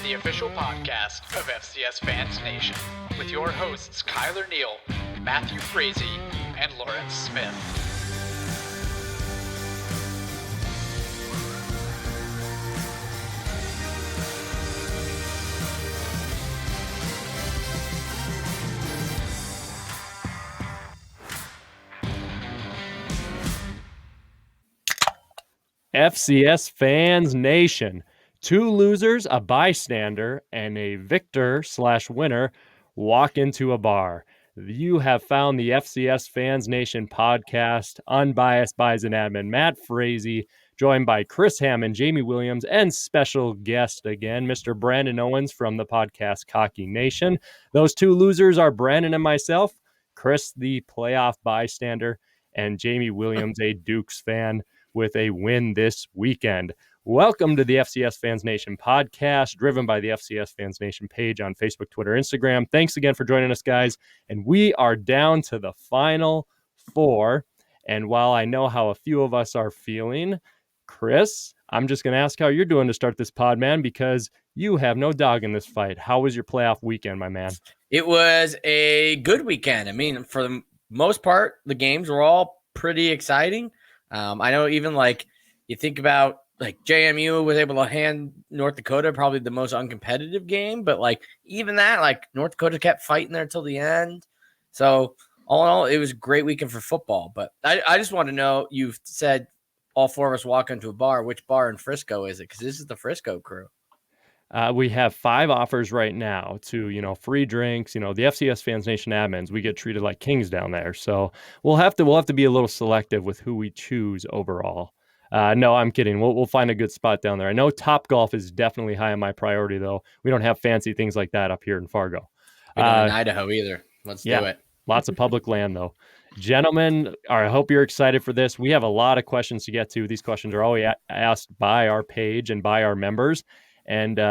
the official podcast of FCS Fans Nation, with your hosts Kyler Neal, Matthew Frazee, and Lawrence Smith. FCS Fans Nation. Two losers, a bystander, and a victor/winner walk into a bar. You have found the FCS Fans Nation podcast, unbiased Bison admin Matt Frazee, joined by Chris Hammond, Jamie Williams, and special guest again, Mr. Brandon Owens from the podcast Cocky Nation. Those two losers are Brandon and myself, Chris, the playoff bystander, and Jamie Williams, a Dukes fan with a win this weekend. Welcome to the FCS Fans Nation podcast, driven by the FCS Fans Nation page on Facebook, Twitter, Instagram. Thanks again for joining us, guys. And we are down to the final four. And while I know how a few of us are feeling, Chris, I'm just going to ask how you're doing to start this pod, man, because you have no dog in this fight. How was your playoff weekend, my man? It was a good weekend. I mean, for the most part, the games were all pretty exciting. I know even you think about JMU was able to hand North Dakota probably the most uncompetitive game, but even that, North Dakota kept fighting there till the end. So all in all, it was a great weekend for football. But I just want to know, you've said all four of us walk into a bar. Which bar in Frisco is it? Because this is the Frisco crew. We have 5 offers right now to, free drinks, the FCS Fans Nation admins. We get treated like kings down there. So we'll have to be a little selective with who we choose overall. No, I'm kidding. We'll find a good spot down there. I know Top Golf is definitely high on my priority, though. We don't have fancy things like that up here in Fargo. We don't in Idaho either. Let's do it. Lots of public land, though. Gentlemen, I hope you're excited for this. We have a lot of questions to get to. These questions are always asked by our page and by our members. And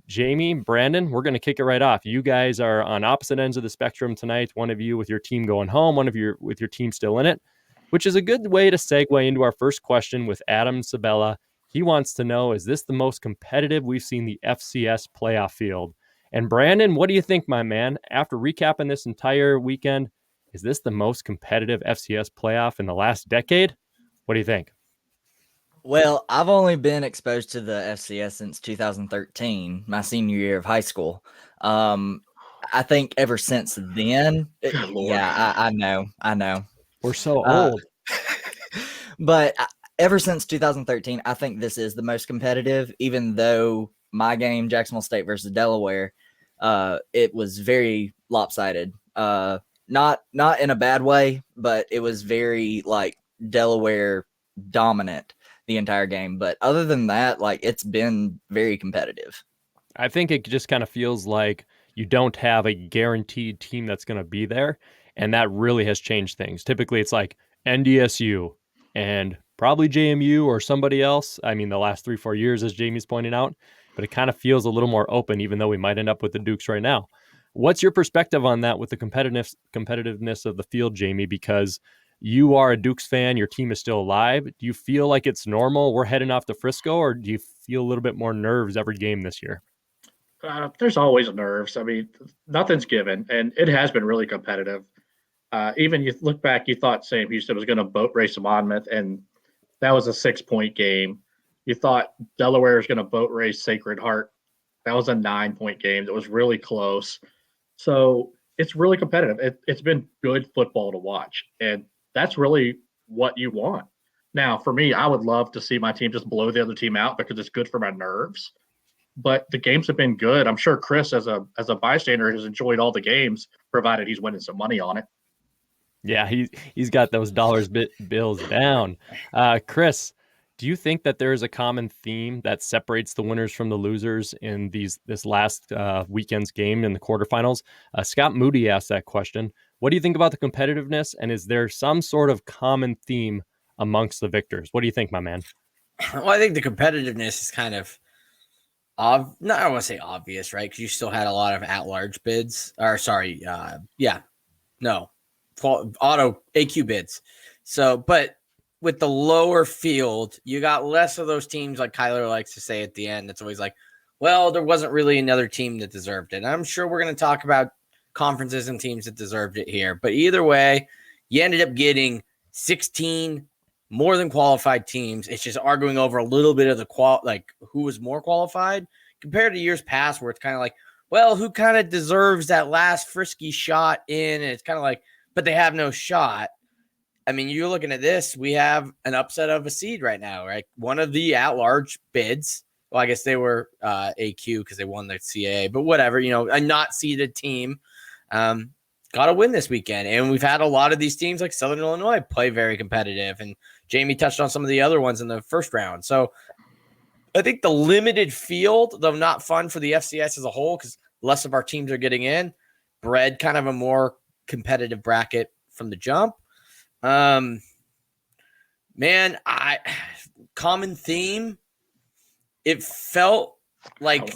Jamie, Brandon, we're going to kick it right off. You guys are on opposite ends of the spectrum tonight. One of you with your team going home, one of you with your team still in it, which is a good way to segue into our first question with Adam Sabella. He wants to know, is this the most competitive we've seen the FCS playoff field? And Brandon, what do you think, my man? After recapping this entire weekend, is this the most competitive FCS playoff in the last decade? What do you think? Well, I've only been exposed to the FCS since 2013, my senior year of high school. I think ever since then, I know. We're so old. But ever since 2013, I think this is the most competitive, even though my game, Jacksonville State versus Delaware, it was very lopsided. Not in a bad way, but it was very Delaware dominant the entire game. But other than that, it's been very competitive. I think it just kind of feels like you don't have a guaranteed team that's going to be there. And that really has changed things. Typically, it's like NDSU and probably JMU or somebody else. I mean, the last 3-4 years, as Jamie's pointing out. But it kind of feels a little more open, even though we might end up with the Dukes right now. What's your perspective on that with the competitiveness of the field, Jamie? Because you are a Dukes fan. Your team is still alive. Do you feel like it's normal? We're heading off to Frisco, or do you feel a little bit more nerves every game this year? There's always nerves. I mean, nothing's given, and it has been really competitive. Even you look back, you thought Sam Houston was going to boat race Monmouth, and that was a 6-point game. You thought Delaware was going to boat race Sacred Heart. That was a 9-point game. That was really close. So it's really competitive. It's been good football to watch, and that's really what you want. Now, for me, I would love to see my team just blow the other team out because it's good for my nerves. But the games have been good. I'm sure Chris, as a bystander, has enjoyed all the games, provided he's winning some money on it. Yeah, he's got those bills down. Chris, do you think that there is a common theme that separates the winners from the losers in this last weekend's game in the quarterfinals? Scott Moody asked that question. What do you think about the competitiveness, and is there some sort of common theme amongst the victors? What do you think, my man? Well, I think the competitiveness is kind of I don't want to say obvious, right? Because you still had a lot of at-large bids. Auto AQ bids. So, but with the lower field, you got less of those teams, like Kyler likes to say at the end. It's always like, well, there wasn't really another team that deserved it. I'm sure we're going to talk about conferences and teams that deserved it here. But either way, you ended up getting 16 more than qualified teams. It's just arguing over a little bit of the who was more qualified compared to years past where it's kind of like, well, who kind of deserves that last frisky shot in? And it's kind of like, but they have no shot. I mean, you're looking at this. We have an upset of a seed right now, right? One of the at-large bids. Well, I guess they were AQ because they won the CAA, but whatever, a not seeded team got to win this weekend. And we've had a lot of these teams like Southern Illinois play very competitive. And Jamie touched on some of the other ones in the first round. So I think the limited field, though not fun for the FCS as a whole, because less of our teams are getting in, bred kind of a more competitive bracket from the jump. Man, common theme. It felt like,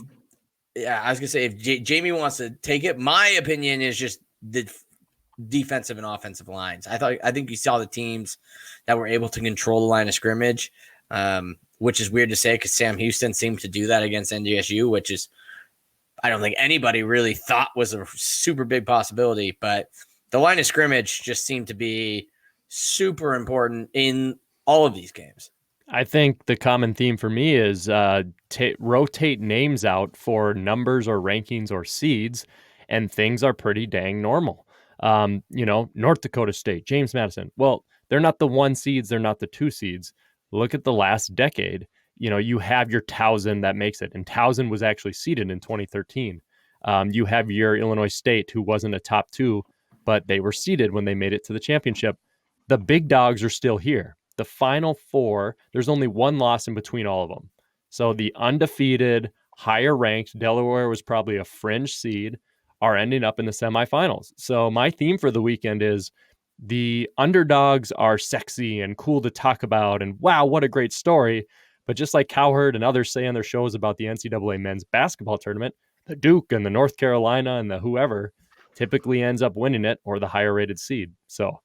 I was going to say, if Jamie wants to take it, my opinion is just the defensive and offensive lines. I think you saw the teams that were able to control the line of scrimmage, which is weird to say because Sam Houston seemed to do that against NDSU, which is, I don't think anybody really thought was a super big possibility, but the line of scrimmage just seemed to be super important in all of these games. I think the common theme for me is rotate names out for numbers or rankings or seeds, and things are pretty dang normal. North Dakota State, James Madison. Well, they're not the 1 seeds. They're not the 2 seeds. Look at the last decade. You have your Towson that makes it, and Towson was actually seeded in 2013. You have your Illinois State, who wasn't a top 2, but they were seeded when they made it to the championship. The big dogs are still here. The final 4, there's only 1 loss in between all of them. So the undefeated, higher ranked, Delaware was probably a fringe seed, are ending up in the semifinals. So my theme for the weekend is the underdogs are sexy and cool to talk about. And wow, what a great story. But just like Cowherd and others say on their shows about the NCAA men's basketball tournament, the Duke and the North Carolina and the whoever typically ends up winning it, or the higher rated seed. So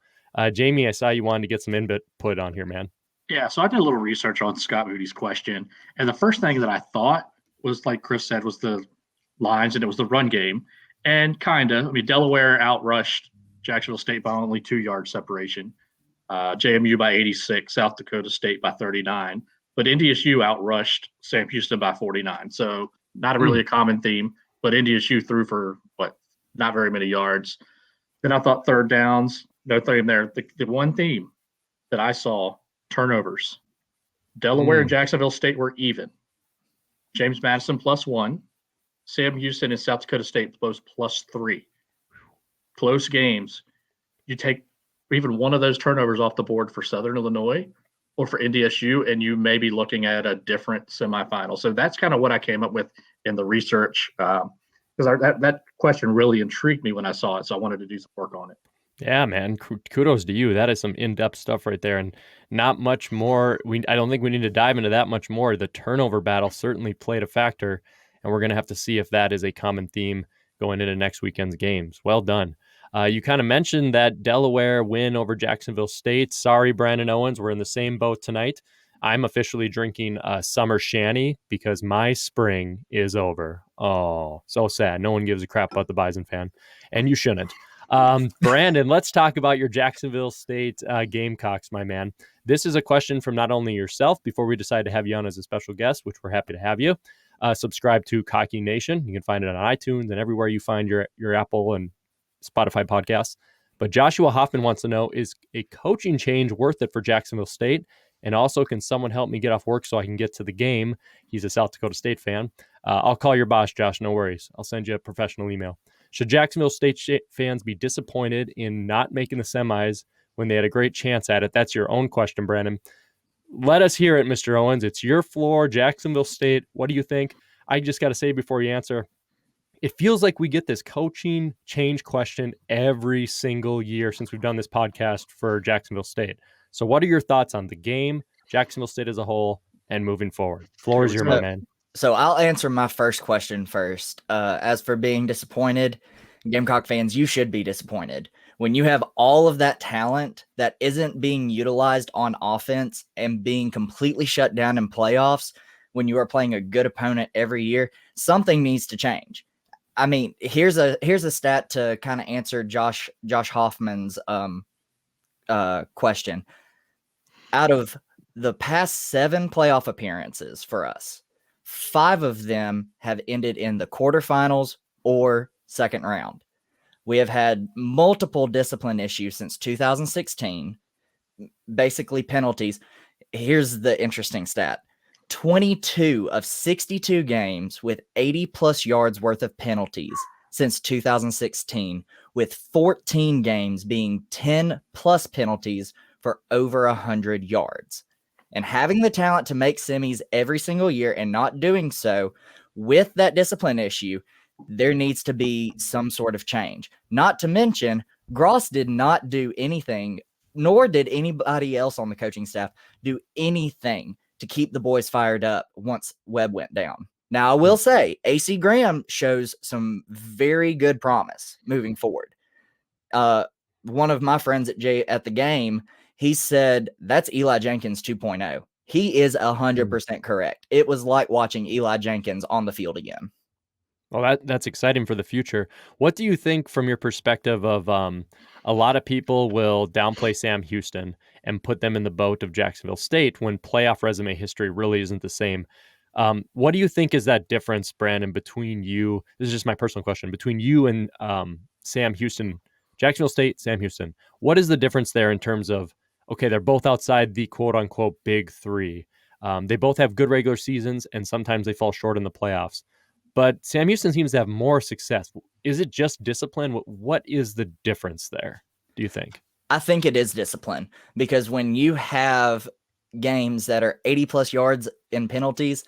Jamie, I saw you wanted to get some input put on here, man. Yeah, so I did a little research on Scott Moody's question. And the first thing that I thought was, like Chris said, was the lines, and it was the run game. And Delaware outrushed Jacksonville State by only 2 yard separation. JMU by 86, South Dakota State by 39. But NDSU outrushed Sam Houston by 49. So not really a common theme, but NDSU threw for, not very many yards. Then I thought third downs, no theme there. The one theme that I saw, turnovers. Delaware and Jacksonville State were even. James Madison +1. Sam Houston and South Dakota State both +3. Close games. You take even one of those turnovers off the board for Southern Illinois or for NDSU, and you may be looking at a different semifinal. So that's kind of what I came up with in the research, because that question really intrigued me when I saw it. So I wanted to do some work on it. Yeah, man. Kudos to you. That is some in-depth stuff right there, and not much more. I don't think we need to dive into that much more. The turnover battle certainly played a factor, and we're going to have to see if that is a common theme going into next weekend's games. Well done. You kind of mentioned that Delaware win over Jacksonville State. Sorry, Brandon Owens, we're in the same boat tonight. I'm officially drinking summer shandy because my spring is over. Oh, so sad. No one gives a crap about the Bison fan, and you shouldn't. Brandon, let's talk about your Jacksonville State Gamecocks, my man. This is a question from not only yourself before we decide to have you on as a special guest, which we're happy to have you. Subscribe to Cocky Nation. You can find it on iTunes and everywhere you find your Apple and Spotify podcasts. But Joshua Hoffman wants to know, is a coaching change worth it for Jacksonville State? And also, can someone help me get off work so I can get to the game? He's a South Dakota State fan. I'll call your boss, Josh. No worries. I'll send you a professional email. Should Jacksonville State fans be disappointed in not making the semis when they had a great chance at it? That's your own question, Brandon. Let us hear it, Mr. Owens. It's your floor, Jacksonville State. What do you think? I just got to say before you answer, it feels like we get this coaching change question every single year since we've done this podcast for Jacksonville State. So what are your thoughts on the game, Jacksonville State as a whole, and moving forward? Floor is yours, my man. So I'll answer my first question first. As for being disappointed, Gamecock fans, you should be disappointed. When you have all of that talent that isn't being utilized on offense and being completely shut down in playoffs, when you are playing a good opponent every year, something needs to change. I mean, here's a stat to kind of answer Josh Hoffman's question. Out of the past 7 playoff appearances for us, 5 of them have ended in the quarterfinals or second round. We have had multiple discipline issues since 2016, basically penalties. Here's the interesting stat. 22 of 62 games with 80 plus yards worth of penalties since 2016, with 14 games being 10 plus penalties for over 100 yards. And having the talent to make semis every single year and not doing so with that discipline issue, there needs to be some sort of change. Not to mention, Gross did not do anything, nor did anybody else on the coaching staff do anything to keep the boys fired up once Webb went down. Now, I will say, AC Graham shows some very good promise moving forward. One of my friends at the game, he said, that's Eli Jenkins 2.0. He is 100% correct. It was like watching Eli Jenkins on the field again. Well, that's exciting for the future. What do you think from your perspective of a lot of people will downplay Sam Houston and put them in the boat of Jacksonville State when playoff resume history really isn't the same? What do you think is that difference, Brandon, between you? This is just my personal question. Between you and Sam Houston, Jacksonville State, Sam Houston. What is the difference there in terms of, okay, they're both outside the quote-unquote big 3. They both have good regular seasons, and sometimes they fall short in the playoffs. But Sam Houston seems to have more success. Is it just discipline? What is the difference there, do you think? I think it is discipline, because when you have games that are 80 plus yards in penalties,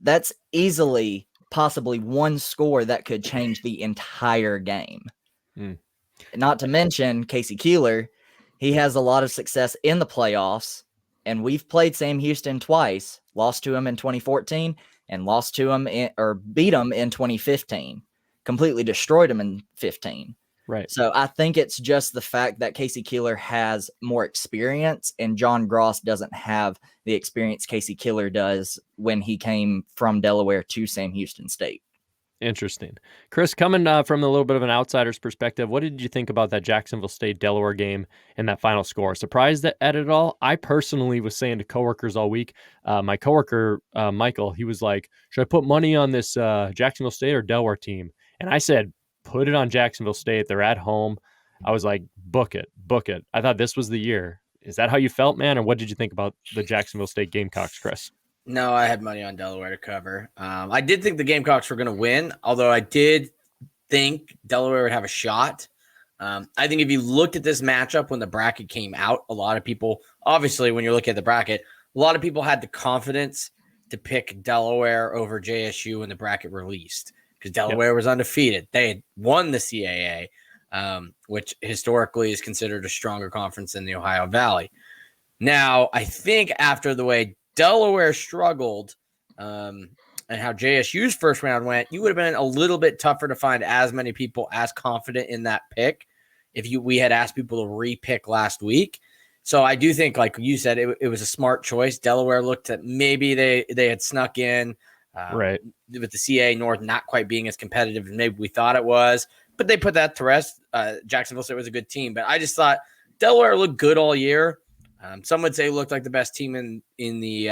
that's easily possibly one score that could change the entire game. Not to mention Casey Keeler, he has a lot of success in the playoffs, and we've played Sam Houston twice, lost to him in 2014 and lost to him beat him in 2015, completely destroyed him in 15. Right. So I think it's just the fact that Casey Keeler has more experience and John Gross doesn't have the experience Casey Keeler does when he came from Delaware to Sam Houston State. Interesting. Chris, coming from a little bit of an outsider's perspective, what did you think about that Jacksonville State-Delaware game and that final score? Surprised at it all? I personally was saying to coworkers all week, my coworker, Michael, he was like, should I put money on this Jacksonville State or Delaware team? And I said, put it on Jacksonville State. They're at home. I was like, book it. I thought this was the year. Is that how you felt, man? Or what did you think about the Jacksonville State Gamecocks, Chris? No, I had money on Delaware to cover. I did think the Gamecocks were going to win, although I did think Delaware would have a shot. I think if you looked at this matchup when the bracket came out, a lot of people, obviously when you're looking at the bracket, a lot of people had the confidence to pick Delaware over JSU when the bracket released because Delaware was undefeated. They had won the CAA, which historically is considered a stronger conference than the Ohio Valley. Now, I think after the way Delaware struggled and how JSU's first round went, you would have been a little bit tougher to find as many people as confident in that pick if we had asked people to re-pick last week. So I do think, like you said, it was a smart choice. Delaware looked at maybe they had snuck in right with the CAA North not quite being as competitive as maybe we thought it was, but they put that to rest. Jacksonville State was a good team, but I just thought Delaware looked good all year. Some would say looked like the best team in the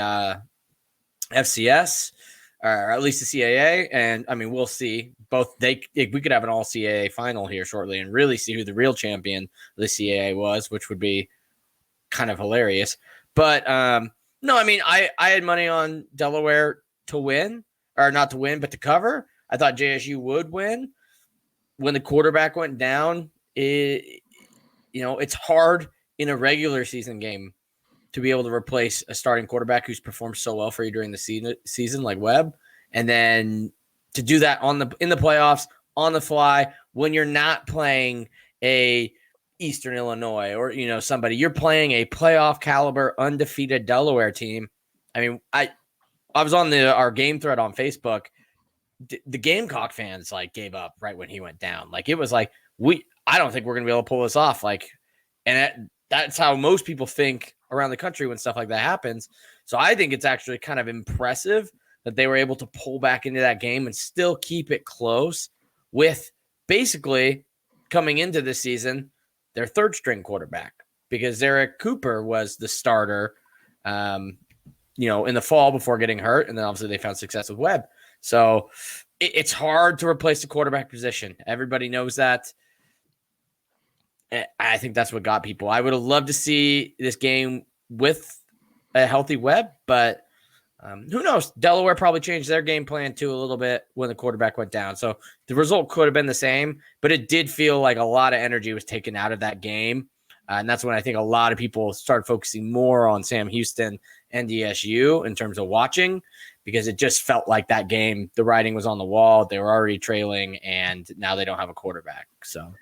FCS, or at least the CAA. And I mean, we'll see. We could have an all CAA final here shortly and really see who the real champion of the CAA was, which would be kind of hilarious. But no, I mean, I had money on Delaware to win, or not to win, but to cover. I thought JSU would win. When the quarterback went down, it's hard in a regular season game to be able to replace a starting quarterback who's performed so well for you during the season like Webb. And then to do that in the playoffs on the fly when you're not playing a Eastern Illinois or, somebody, you're playing a playoff caliber undefeated Delaware team. I mean, I was on our game thread on Facebook. The Gamecock fans gave up right when he went down. It was like, I don't think we're going to be able to pull this off. And that's how most people think around the country when stuff like that happens. So I think it's actually kind of impressive that they were able to pull back into that game and still keep it close with basically coming into this season, their third string quarterback, because Eric Cooper was the starter, in the fall before getting hurt. And then obviously they found success with Webb. So it's hard to replace the quarterback position. Everybody knows that. I think that's what got people. I would have loved to see this game with a healthy Webb, but who knows? Delaware probably changed their game plan too a little bit when the quarterback went down. So the result could have been the same, but it did feel like a lot of energy was taken out of that game. And that's when I think a lot of people started focusing more on Sam Houston and NDSU in terms of watching, because it just felt like that game, the writing was on the wall. They were already trailing, and now they don't have a quarterback. So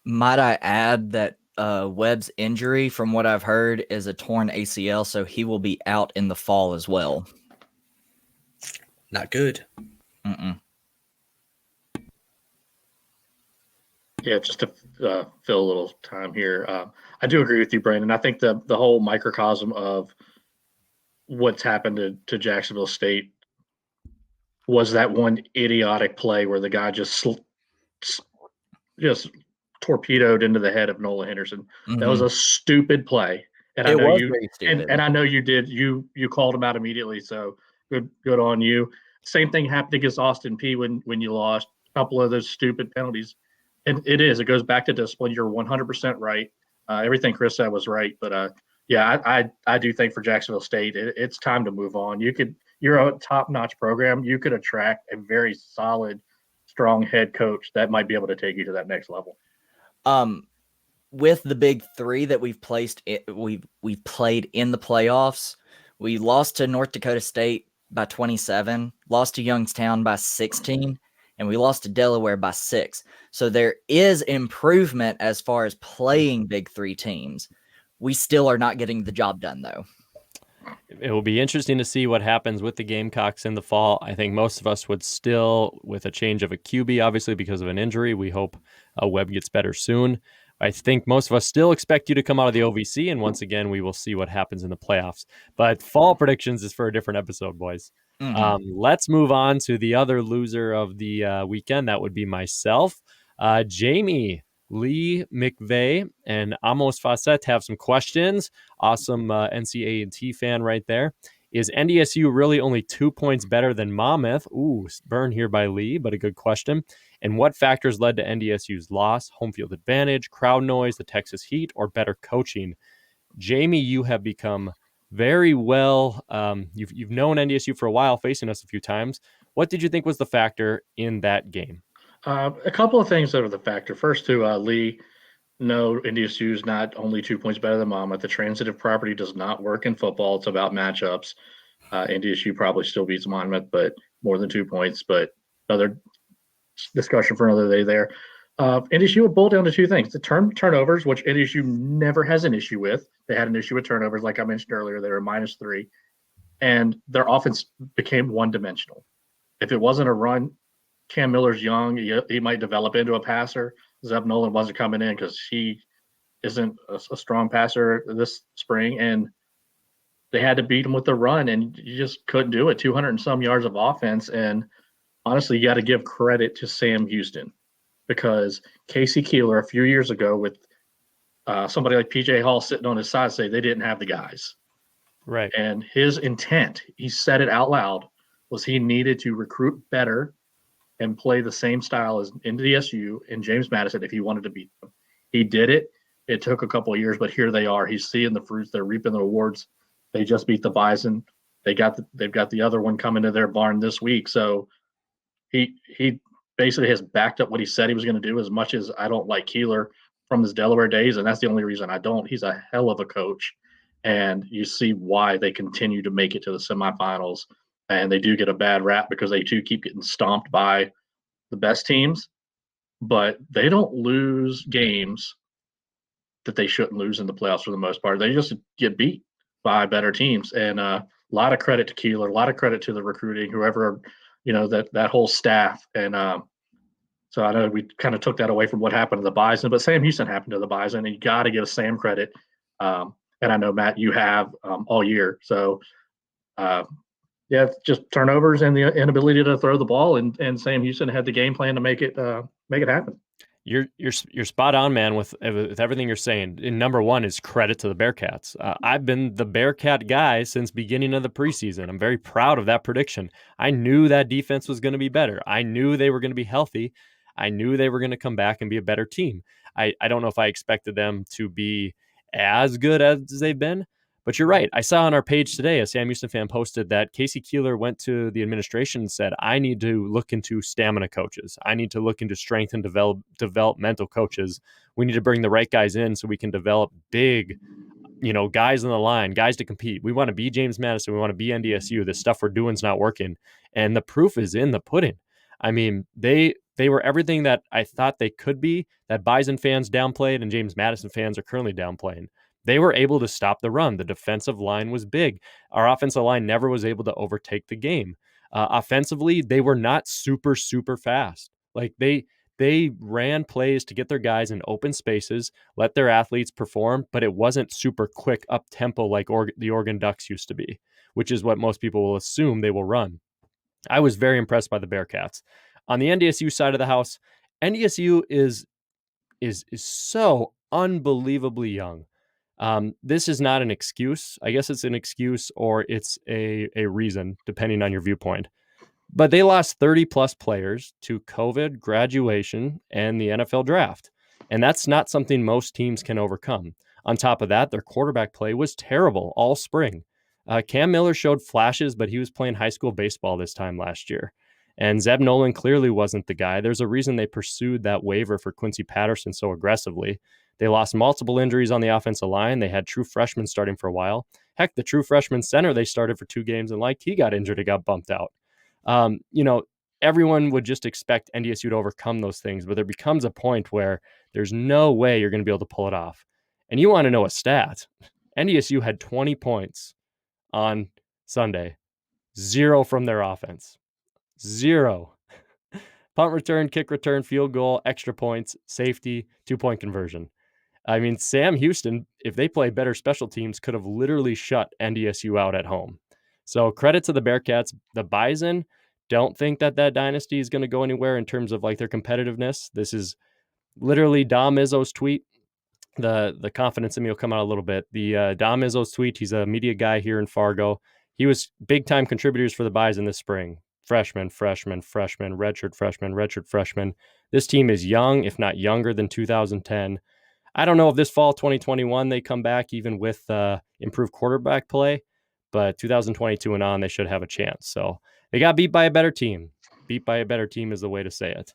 might I add that Webb's injury, from what I've heard, is a torn ACL, so he will be out in the fall as well. Not good. Mm-mm. Yeah, just to fill a little time here, I do agree with you, Brandon. I think the whole microcosm of what's happened to Jacksonville State was that one idiotic play where the guy just torpedoed into the head of Nolan Henderson. Mm-hmm. That was a stupid play, and It I know was you very stupid. and I know you did. You called him out immediately, so good on you. Same thing happened against Austin Peay when you lost a couple of those stupid penalties. And it goes back to discipline. You're 100% right. Everything Chris said was right. But I do think for Jacksonville State, it's time to move on. You're a top-notch program. You could attract a very solid, strong head coach that might be able to take you to that next level. With the big three that we've played in the playoffs, we lost to North Dakota State by 27, lost to Youngstown by 16, and we lost to Delaware by 6. So there is improvement as far as playing big three teams. We still are not getting the job done, though. It will be interesting to see what happens with the Gamecocks in the fall. I think most of us would still, with a change of a QB, obviously because of an injury, we hope Webb gets better soon. I think most of us still expect you to come out of the OVC, and once again, we will see what happens in the playoffs. But fall predictions is for a different episode, boys. Mm-hmm. Let's move on to the other loser of the weekend. That would be myself. Jamie, Lee McVeigh, and Amos Fawcett have some questions. Awesome NCAA fan right there. Is NDSU really only 2 points better than Monmouth? Ooh, burn here by Lee, but a good question. And what factors led to NDSU's loss? Home field advantage, crowd noise, the Texas heat, or better coaching? Jamie, you have become very well. You've known NDSU for a while, facing us a few times. What did you think was the factor in that game? A couple of things that are the factor. First, to Lee, no, NDSU is not only 2 points better than Monmouth. The transitive property does not work in football. It's about matchups. NDSU probably still beats Monmouth, but more than 2 points. But another discussion for another day there. NDSU would boil down to two things. The turnovers, which NDSU never has an issue with. They had an issue with turnovers, like I mentioned earlier. They were -3. And their offense became one-dimensional. If it wasn't a run, Cam Miller's young. He might develop into a passer. Zeb Nolan wasn't coming in because he isn't a strong passer this spring. And they had to beat him with the run, and you just couldn't do it. 200 and some yards of offense. And honestly, you got to give credit to Sam Houston, because Casey Keeler a few years ago with somebody like PJ Hall sitting on his side say they didn't have the guys. Right. And his intent, he said it out loud, was he needed to recruit better and play the same style as NDSU and James Madison if he wanted to beat them. He did it. It took a couple of years, but here they are. He's seeing the fruits. They're reaping the rewards. They just beat the Bison. They've got the other one coming to their barn this week. So he basically has backed up what he said he was going to do, as much as I don't like Keeler from his Delaware days, and that's the only reason I don't. He's a hell of a coach, and you see why they continue to make it to the semifinals. And they do get a bad rap because they too keep getting stomped by the best teams, but they don't lose games that they shouldn't lose in the playoffs for the most part. They just get beat by better teams. And a lot of credit to Keeler, a lot of credit to the recruiting, whoever, that whole staff. And so I know we kind of took that away from what happened to the Bison, but Sam Houston happened to the Bison, and you got to give Sam credit. And I know, Matt, you have all year. So Yeah, just turnovers and the inability to throw the ball, and Sam Houston had the game plan to make it happen. You're spot on, man, with everything you're saying. And number one is credit to the Bearkats. I've been the Bearcat guy since beginning of the preseason. I'm very proud of that prediction. I knew that defense was going to be better. I knew they were going to be healthy. I knew they were going to come back and be a better team. I don't know if I expected them to be as good as they've been, but you're right. I saw on our page today, a Sam Houston fan posted that Casey Keeler went to the administration and said, I need to look into stamina coaches. I need to look into strength and developmental coaches. We need to bring the right guys in so we can develop big, guys in the line, guys to compete. We want to be James Madison. We want to be NDSU. The stuff we're doing is not working. And the proof is in the pudding. I mean, they were everything that I thought they could be, that Bison fans downplayed and James Madison fans are currently downplaying. They were able to stop the run. The defensive line was big. Our offensive line never was able to overtake the game. Offensively, they were not super, super fast. Like they ran plays to get their guys in open spaces, let their athletes perform, but it wasn't super quick up tempo like the Oregon Ducks used to be, which is what most people will assume they will run. I was very impressed by the Bearkats. On the NDSU side of the house, NDSU is so unbelievably young. This is not an excuse. I guess it's an excuse or it's a reason, depending on your viewpoint. But they lost 30 plus players to COVID, graduation, and the NFL draft. And that's not something most teams can overcome. On top of that, their quarterback play was terrible all spring. Cam Miller showed flashes, but he was playing high school baseball this time last year. And Zeb Nolan clearly wasn't the guy. There's a reason they pursued that waiver for Quincy Patterson so aggressively. They lost multiple injuries on the offensive line. They had true freshmen starting for a while. Heck, the true freshman center they started for 2 games and he got injured and got bumped out. Everyone would just expect NDSU to overcome those things, but there becomes a point where there's no way you're going to be able to pull it off. And you want to know a stat. NDSU had 20 points on Sunday, 0 from their offense. 0. Punt return, kick return, field goal, extra points, safety, 2-point conversion. I mean, Sam Houston, if they play better special teams, could have literally shut NDSU out at home. So credit to the Bearkats. The Bison, don't think that dynasty is going to go anywhere in terms of their competitiveness. This is literally Dom Izzo's tweet. The confidence in me will come out a little bit. The Dom Izzo's tweet, he's a media guy here in Fargo. He was big-time contributors for the Bison this spring. Freshman, redshirt freshman. This team is young, if not younger than 2010. I don't know if this fall 2021 they come back even with improved quarterback play, but 2022 and on, they should have a chance. So they got beat by a better team. Beat by a better team is the way to say it.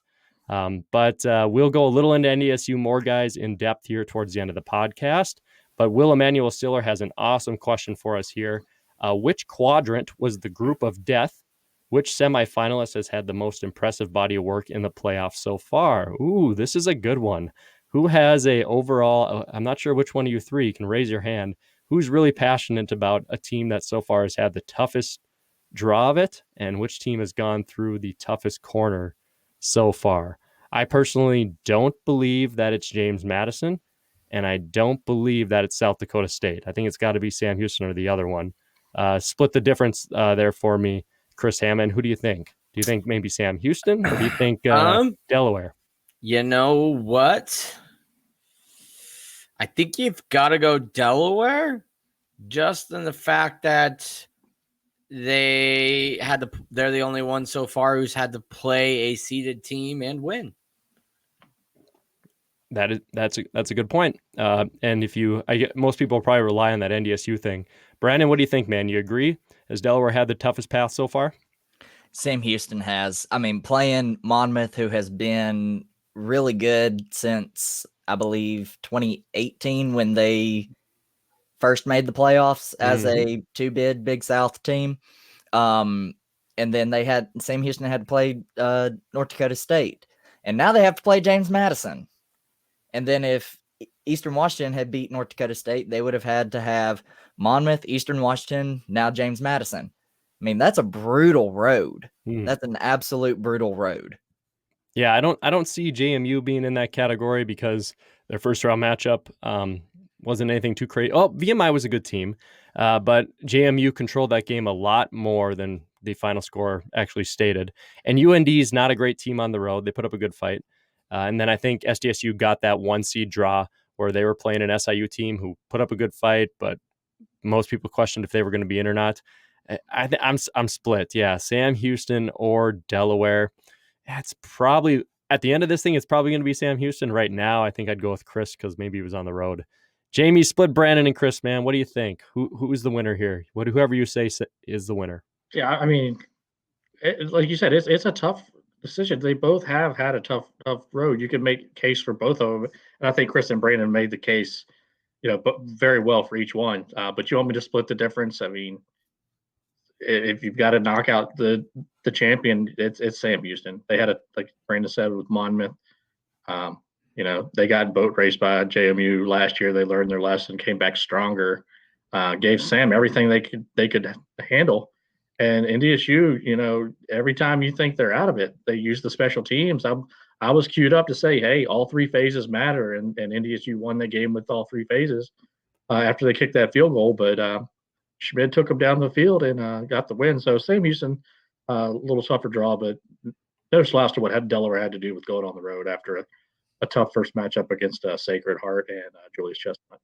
But we'll go a little into NDSU more, guys, in depth here towards the end of the podcast. But Will Emmanuel Stiller has an awesome question for us here. Which quadrant was the group of death? Which semifinalist has had the most impressive body of work in the playoffs so far? Ooh, this is a good one. Who has a overall, I'm not sure which one of you three, you can raise your hand, who's really passionate about a team that so far has had the toughest draw of it, and which team has gone through the toughest corner so far? I personally don't believe that it's James Madison, and I don't believe that it's South Dakota State. I think it's got to be Sam Houston or the other one. Split the difference there for me, Chris Hammond. Who do you think? Do you think maybe Sam Houston, or do you think Delaware? You know what? I think you've got to go Delaware, just in the fact that they're the only one so far who's had to play a seeded team and win. That's a good point. And most people probably rely on that NDSU thing. Brandon, what do you think, man? You agree? Has Delaware had the toughest path so far? Sam Houston has. I mean, playing Monmouth, who has been really good since, I believe, 2018 when they first made the playoffs as a 2-bid Big South team. And then Sam Houston had to play North Dakota State. And now they have to play James Madison. And then if Eastern Washington had beat North Dakota State, they would have had to have Monmouth, Eastern Washington, now James Madison. I mean, that's a brutal road. That's an absolute brutal road. Yeah, I don't see JMU being in that category because their first round matchup wasn't anything too crazy. Oh, VMI was a good team. But JMU controlled that game a lot more than the final score actually stated. And UND is not a great team on the road. They put up a good fight. And then I think SDSU got that 1-seed draw where they were playing an SIU team who put up a good fight, but most people questioned if they were going to be in or not. I'm split. Yeah, Sam Houston or Delaware. It's probably at the end of this thing. It's probably going to be Sam Houston. Right now, I think I'd go with Chris because maybe he was on the road. Jamie, split Brandon and Chris. Man, what do you think? Who is the winner here? Whoever you say is the winner. Yeah, I mean, like you said, it's a tough decision. They both have had a tough road. You can make a case for both of them, and I think Chris and Brandon made the case, but very well for each one. But you want me to split the difference? I mean, if you've got to knock out the champion, it's Sam Houston. They had like Brandon said with Monmouth. They got boat raced by JMU last year. They learned their lesson, came back stronger, gave Sam everything they could handle. And NDSU, every time you think they're out of it, they use the special teams. I was queued up to say, hey, all three phases matter, and NDSU won the game with all three phases after they kicked that field goal. But Schmidt took them down the field and got the win. So Sam Houston, a little tougher draw, but no slouch to what Delaware had to do with going on the road after a tough first matchup against Sacred Heart and Julius Chestnut.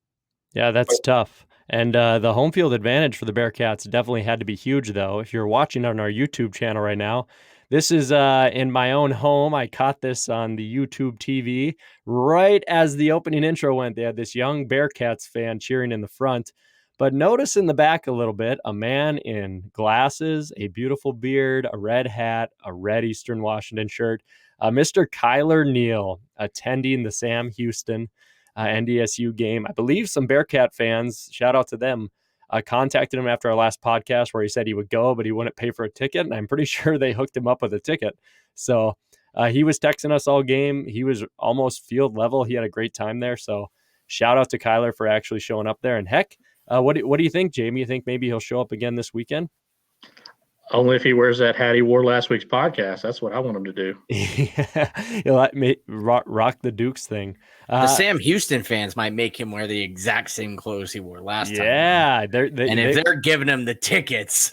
Yeah, that's tough. And the home field advantage for the Bearkats definitely had to be huge, though. If you're watching on our YouTube channel right now, this is in my own home. I caught this on the YouTube TV right as the opening intro went. They had this young Bearkats fan cheering in the front. But notice in the back a little bit, a man in glasses, a beautiful beard, a red hat, a red Eastern Washington shirt, Mr. Kyler Neal attending the Sam Houston NDSU game. I believe some Bearcat fans, shout out to them, contacted him after our last podcast where he said he would go, but he wouldn't pay for a ticket. And I'm pretty sure they hooked him up with a ticket. So he was texting us all game. He was almost field level. He had a great time there. So shout out to Kyler for actually showing up there. And heck, what do you think, Jamie? You think maybe he'll show up again this weekend? Only if he wears that hat he wore last week's podcast. That's what I want him to do. He'll let me rock the Dukes thing. The Sam Houston fans might make him wear the exact same clothes he wore last time. Yeah. If they're giving him the tickets.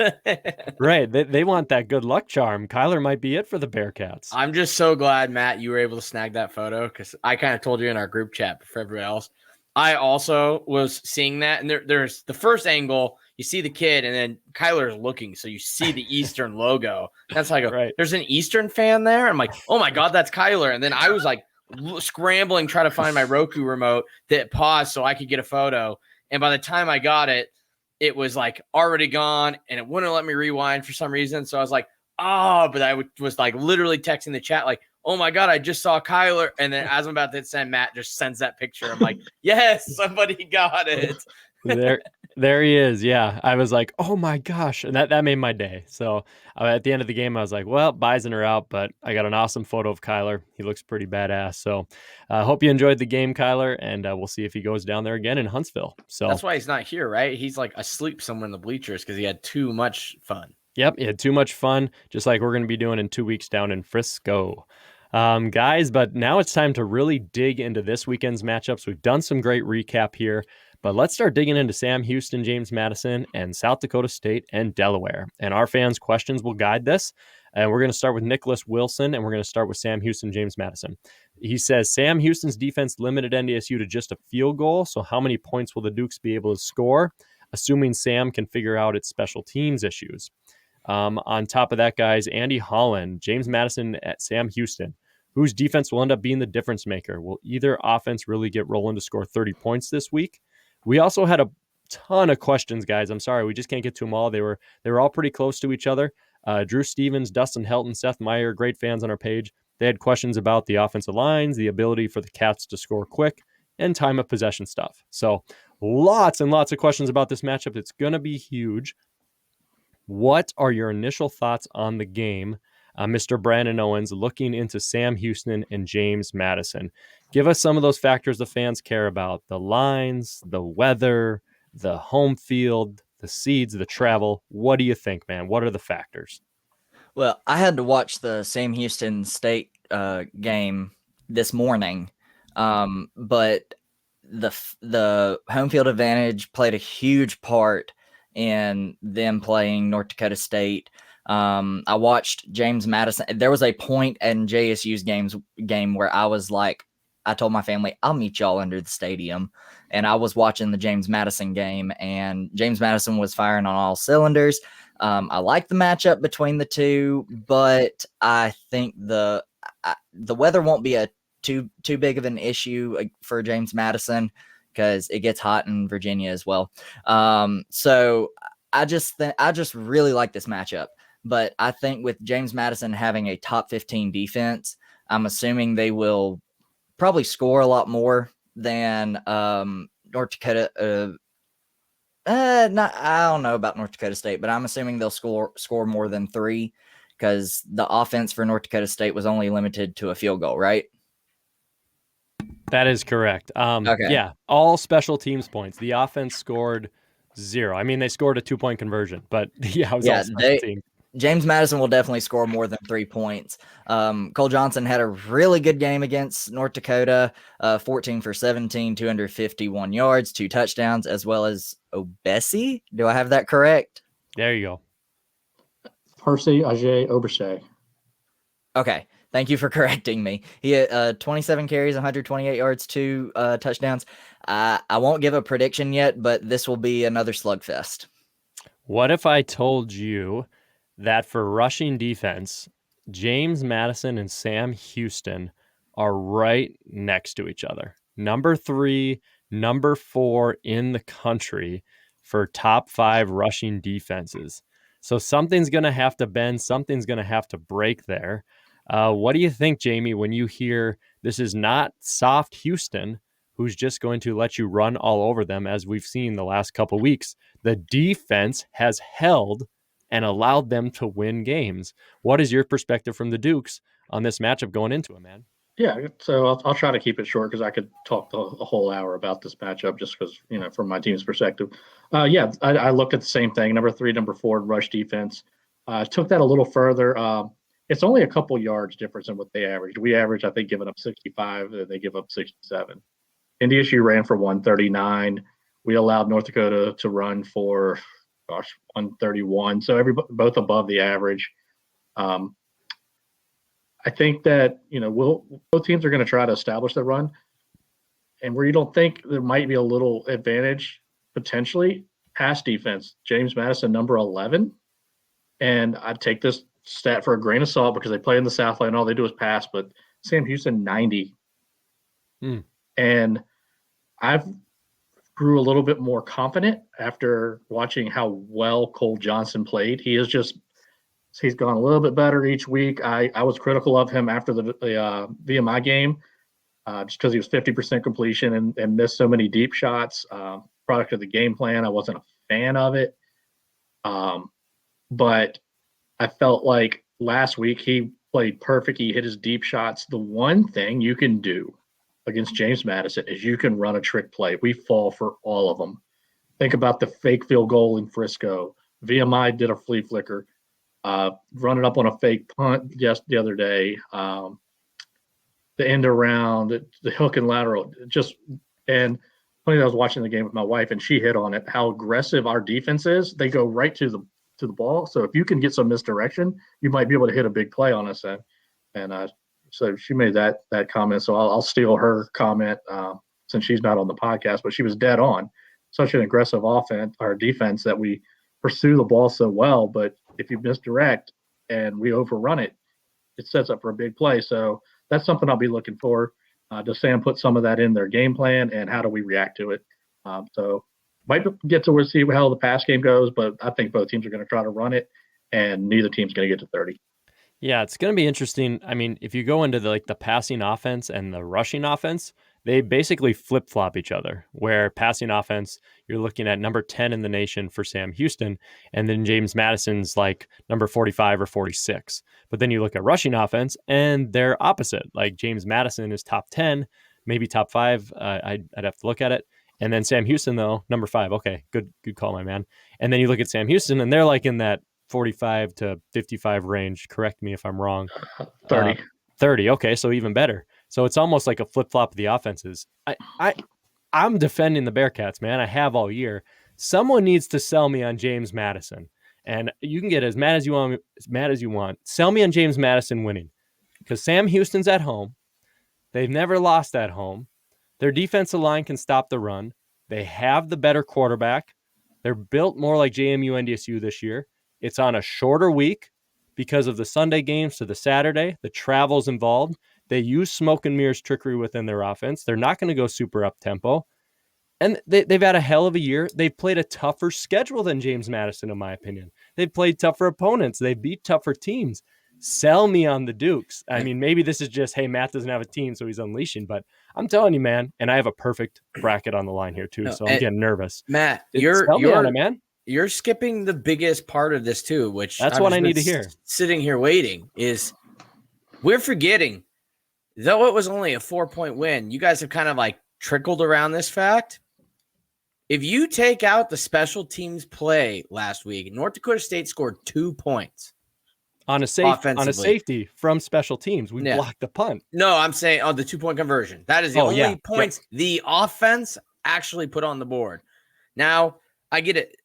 Right. They want that good luck charm. Kyler might be it for the Bearkats. I'm just so glad, Matt, you were able to snag that photo because I kind of told you in our group chat, but for everybody else, I also was seeing that. And there's the first angle, you see the kid, and then Kyler's looking, so you see the Eastern logo. That's like, right. There's an Eastern fan there? I'm like, oh my God, that's Kyler. And then I was like scrambling, trying to find my Roku remote that paused so I could get a photo. And by the time I got it, it was like already gone, and it wouldn't let me rewind for some reason. So I was like, but I was like literally texting the chat, like, oh my God, I just saw Kyler. And then as I'm about to send, Matt just sends that picture. I'm like, yes, somebody got it. There he is. Yeah. I was like, oh my gosh. And that made my day. So at the end of the game, I was like, well, Bison are out, but I got an awesome photo of Kyler. He looks pretty badass. So I hope you enjoyed the game, Kyler, and we'll see if he goes down there again in Huntsville. So that's why he's not here, right? He's like asleep somewhere in the bleachers because he had too much fun. Yep. He had too much fun, just like we're going to be doing in 2 weeks down in Frisco. Guys, but now it's time to really dig into this weekend's matchups. We've done some great recap here, but let's start digging into Sam Houston, James Madison, and South Dakota State and Delaware. And our fans' questions will guide this. And we're going to start with Nicholas Wilson, and we're going to start with Sam Houston, James Madison. He says, Sam Houston's defense limited NDSU to just a field goal, so how many points will the Dukes be able to score, assuming Sam can figure out its special teams issues? On top of that, guys, Andy Holland, James Madison at Sam Houston. Whose defense will end up being the difference maker? Will either offense really get rolling to score 30 points this week? We also had a ton of questions, guys. I'm sorry, we just can't get to them all. They were all pretty close to each other. Drew Stevens, Dustin Helton, Seth Meyer, great fans on our page. They had questions about the offensive lines, the ability for the Cats to score quick, and time of possession stuff. So lots and lots of questions about this matchup. It's going to be huge. What are your initial thoughts on the game? Mr. Brandon Owens, looking into Sam Houston and James Madison. Give us some of those factors the fans care about: the lines, the weather, the home field, the seeds, the travel. What do you think, man? What are the factors? Well, I had to watch the Sam Houston State game this morning, but the home field advantage played a huge part in them playing North Dakota State. I watched James Madison. There was a point in JSU's game where I was like, I told my family, I'll meet y'all under the stadium. And I was watching the James Madison game, and James Madison was firing on all cylinders. I like the matchup between the two, but I think the weather won't be a too big of an issue for James Madison because it gets hot in Virginia as well. So I just really like this matchup. But I think with James Madison having a top 15 defense, I'm assuming they will probably score a lot more than North Dakota. I don't know about North Dakota State, but I'm assuming they'll score more than 3 because the offense for North Dakota State was only limited to a field goal, right? That is correct. Okay. Yeah, all special teams points. The offense scored 0. I mean, they scored a 2-point conversion, but yeah, it was all special teams. James Madison will definitely score more than 3 points. Cole Johnson had a really good game against North Dakota, 14 for 17, 251 yards, 2 touchdowns, as well as Obesi. Do I have that correct? There you go. Percy Ajay Oberse. Okay. Thank you for correcting me. He had 27 carries, 128 yards, 2 touchdowns. I won't give a prediction yet, but this will be another slugfest. What if I told you that for rushing defense, James Madison and Sam Houston are right next to each other? Number 3, number 4 in the country for top 5 rushing defenses. So something's going to have to bend. Something's going to have to break there. What do you think, Jamie, when you hear this is not soft Houston, who's just going to let you run all over them, as we've seen the last couple weeks? The defense has held and allowed them to win games. What is your perspective from the Dukes on this matchup going into it, man? Yeah, so I'll try to keep it short because I could talk a whole hour about this matchup just because, from my team's perspective. I looked at the same thing, number 3, number 4 rush defense. Took that a little further. It's only a couple yards difference in what they averaged. We averaged, I think, giving up 65, and they give up 67. NDSU ran for 139. We allowed North Dakota to run for 131. So both above the average. I think that both teams are going to try to establish the run, and where you don't think there might be a little advantage potentially, pass defense. James Madison, number 11, and I take this stat for a grain of salt because they play in the Southland. All they do is pass, but Sam Houston 90, and I've grew a little bit more confident after watching how well Cole Johnson played. He's gone a little bit better each week. I was critical of him after the VMI game just because he was 50% completion and missed so many deep shots. Product of the game plan. I wasn't a fan of it. But I felt like last week he played perfect. He hit his deep shots. The one thing you can do against James Madison is you can run a trick play. We fall for all of them. Think about the fake field goal in Frisco. VMI did a flea flicker. Running up on a fake punt the other day. The end around, the hook and lateral. And funny, I was watching the game with my wife, and she hit on it, how aggressive our defense is. They go right to the ball. So if you can get some misdirection, you might be able to hit a big play on us. So she made that comment. So I'll steal her comment since she's not on the podcast, but she was dead on. Such an aggressive offense, our defense, that we pursue the ball so well. But if you misdirect and we overrun it, it sets up for a big play. So that's something I'll be looking for. Does Sam put some of that in their game plan, and how do we react to it? So might get to see how the pass game goes, but I think both teams are going to try to run it, and neither team's going to get to 30. Yeah, it's going to be interesting. I mean, if you go into the passing offense and the rushing offense, they basically flip-flop each other, where passing offense, you're looking at number 10 in the nation for Sam Houston, and then James Madison's like number 45 or 46. But then you look at rushing offense, and they're opposite. Like James Madison is top 10, maybe top 5. I'd have to look at it. And then Sam Houston, though, number 5. Okay, good call, my man. And then you look at Sam Houston, and they're like in that 45 to 55 range. Correct me if I'm wrong. 30. 30. Okay, so even better. So it's almost like a flip-flop of the offenses. I'm defending the Bearkats, man. I have all year. Someone needs to sell me on James Madison. And you can get as mad as you want. Sell me on James Madison winning. Because Sam Houston's at home. They've never lost at home. Their defensive line can stop the run. They have the better quarterback. They're built more like JMU NDSU this year. It's on a shorter week because of the Sunday games to the Saturday. The travel's involved. They use smoke and mirrors trickery within their offense. They're not going to go super up-tempo. And they've had a hell of a year. They've played a tougher schedule than James Madison, in my opinion. They've played tougher opponents. They beat tougher teams. Sell me on the Dukes. I mean, maybe this is just, hey, Matt doesn't have a team, so he's unleashing. But I'm telling you, man, and I have a perfect bracket on the line here, too, so I'm getting nervous. Matt, Sell me on it, man. You're skipping the biggest part of this, too, which that's what I need to hear. Sitting here waiting is we're forgetting, though it was only a 4-point win, you guys have kind of like trickled around this fact. If you take out the special teams play last week, North Dakota State scored 2 points. On a safety from special teams. We blocked the punt. No, I'm saying the 2-point conversion. That is the only points the offense actually put on the board. Now, I get it.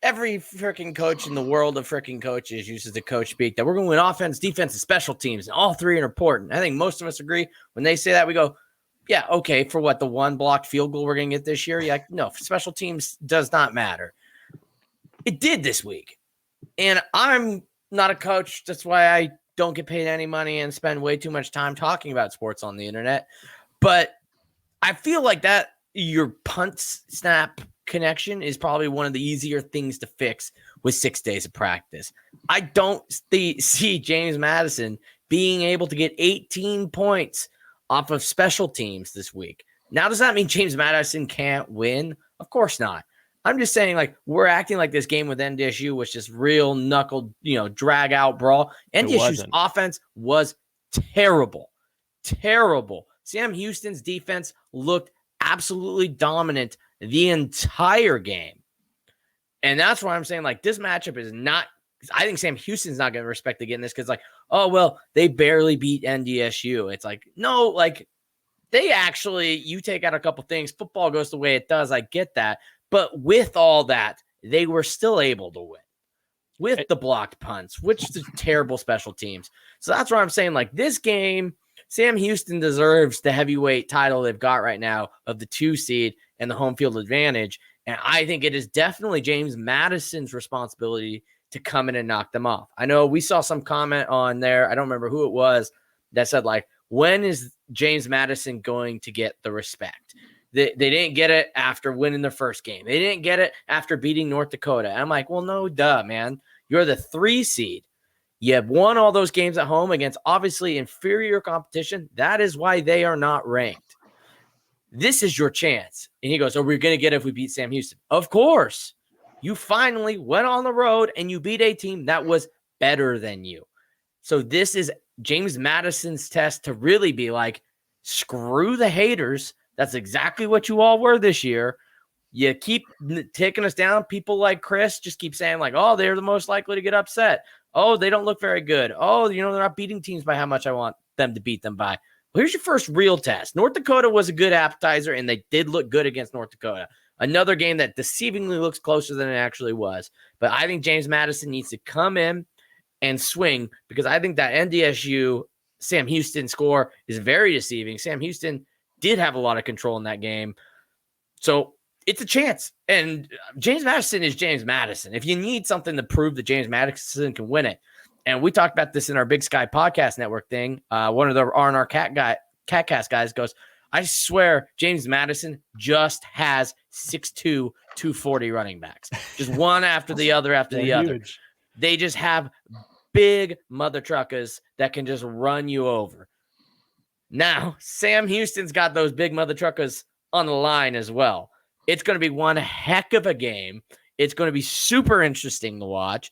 Every freaking coach in the world of freaking coaches uses the coach speak that we're going to win offense, defense, and special teams, and all three are important. I think most of us agree. When they say that, we go, yeah, okay, for what, the one blocked field goal we're going to get this year? Yeah, no, special teams does not matter. It did this week. And I'm not a coach. That's why I don't get paid any money and spend way too much time talking about sports on the internet. But I feel like that your punt snap connection is probably one of the easier things to fix with 6 days of practice. I don't see James Madison being able to get 18 points off of special teams this week. Now, does that mean James Madison can't win? Of course not. I'm just saying, like, we're acting like this game with NDSU was just real knuckle, drag out brawl. NDSU's offense was terrible. Terrible. Sam Houston's defense looked absolutely dominant the entire game. And that's why I'm saying, like, this matchup is not, I think Sam Houston's not going to respect again this because, like, oh, well, they barely beat NDSU. It's like, no, like, they actually, you take out a couple things, football goes the way it does. I get that. But with all that, they were still able to win with the blocked punts, which is terrible special teams. So that's why I'm saying, like, this game, Sam Houston deserves the heavyweight title they've got right now of the 2 seed and the home field advantage. And I think it is definitely James Madison's responsibility to come in and knock them off. I know we saw some comment on there, I don't remember who it was, that said, like, when is James Madison going to get the respect? They didn't get it after winning the first game. They didn't get it after beating North Dakota. And I'm like, well, no, duh, man. You're the 3 seed. You have won all those games at home against obviously inferior competition. That is why they are not ranked. This is your chance. And he goes, oh, we're going to get it if we beat Sam Houston. Of course. You finally went on the road and you beat a team that was better than you. So this is James Madison's test to really be like, screw the haters. That's exactly what you all were this year. You keep taking us down. People like Chris just keep saying, like, oh, they're the most likely to get upset. Oh, they don't look very good. Oh, they're not beating teams by how much I want them to beat them by. Well, here's your first real test. North Dakota was a good appetizer, and they did look good against North Dakota. Another game that deceivingly looks closer than it actually was. But I think James Madison needs to come in and swing because I think that NDSU Sam Houston score is very deceiving. Sam Houston did have a lot of control in that game. So it's a chance. And James Madison is James Madison. If you need something to prove that James Madison can win it, and we talked about this in our Big Sky Podcast Network thing, one of the R&R Catcast guys goes, I swear James Madison just has 6'2", 240 running backs. Just one after the other after the other. They just have big mother truckers that can just run you over. Now, Sam Houston's got those big mother truckers on the line as well. It's going to be one heck of a game. It's going to be super interesting to watch.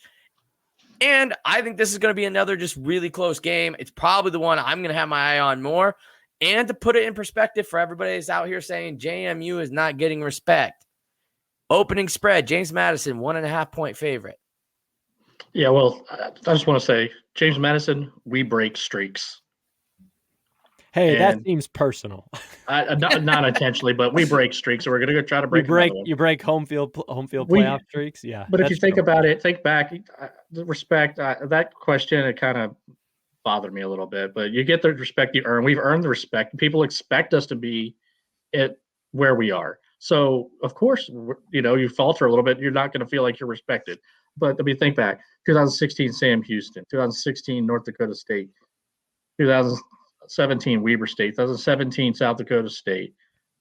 And I think this is going to be another just really close game. It's probably the one I'm going to have my eye on more. And to put it in perspective for everybody that's out here saying JMU is not getting respect. Opening spread, James Madison, 1.5-point favorite. Yeah, well, I just want to say, James Madison, we break streaks. Hey, that And seems personal. not intentionally, but we break streaks, so we're going to go try to break another one. You break home field We- playoff streaks. Yeah, But if you that's think true. about it, think back, the respect, that question, it kind of bothered me a little bit, but you get the respect you earn. We've earned the respect. People expect us to be at where we are. So, of course, you falter a little bit, you're not going to feel like you're respected. But think back, 2016 Sam Houston, 2016 North Dakota State, 2017 Weber State, 2017 South Dakota State,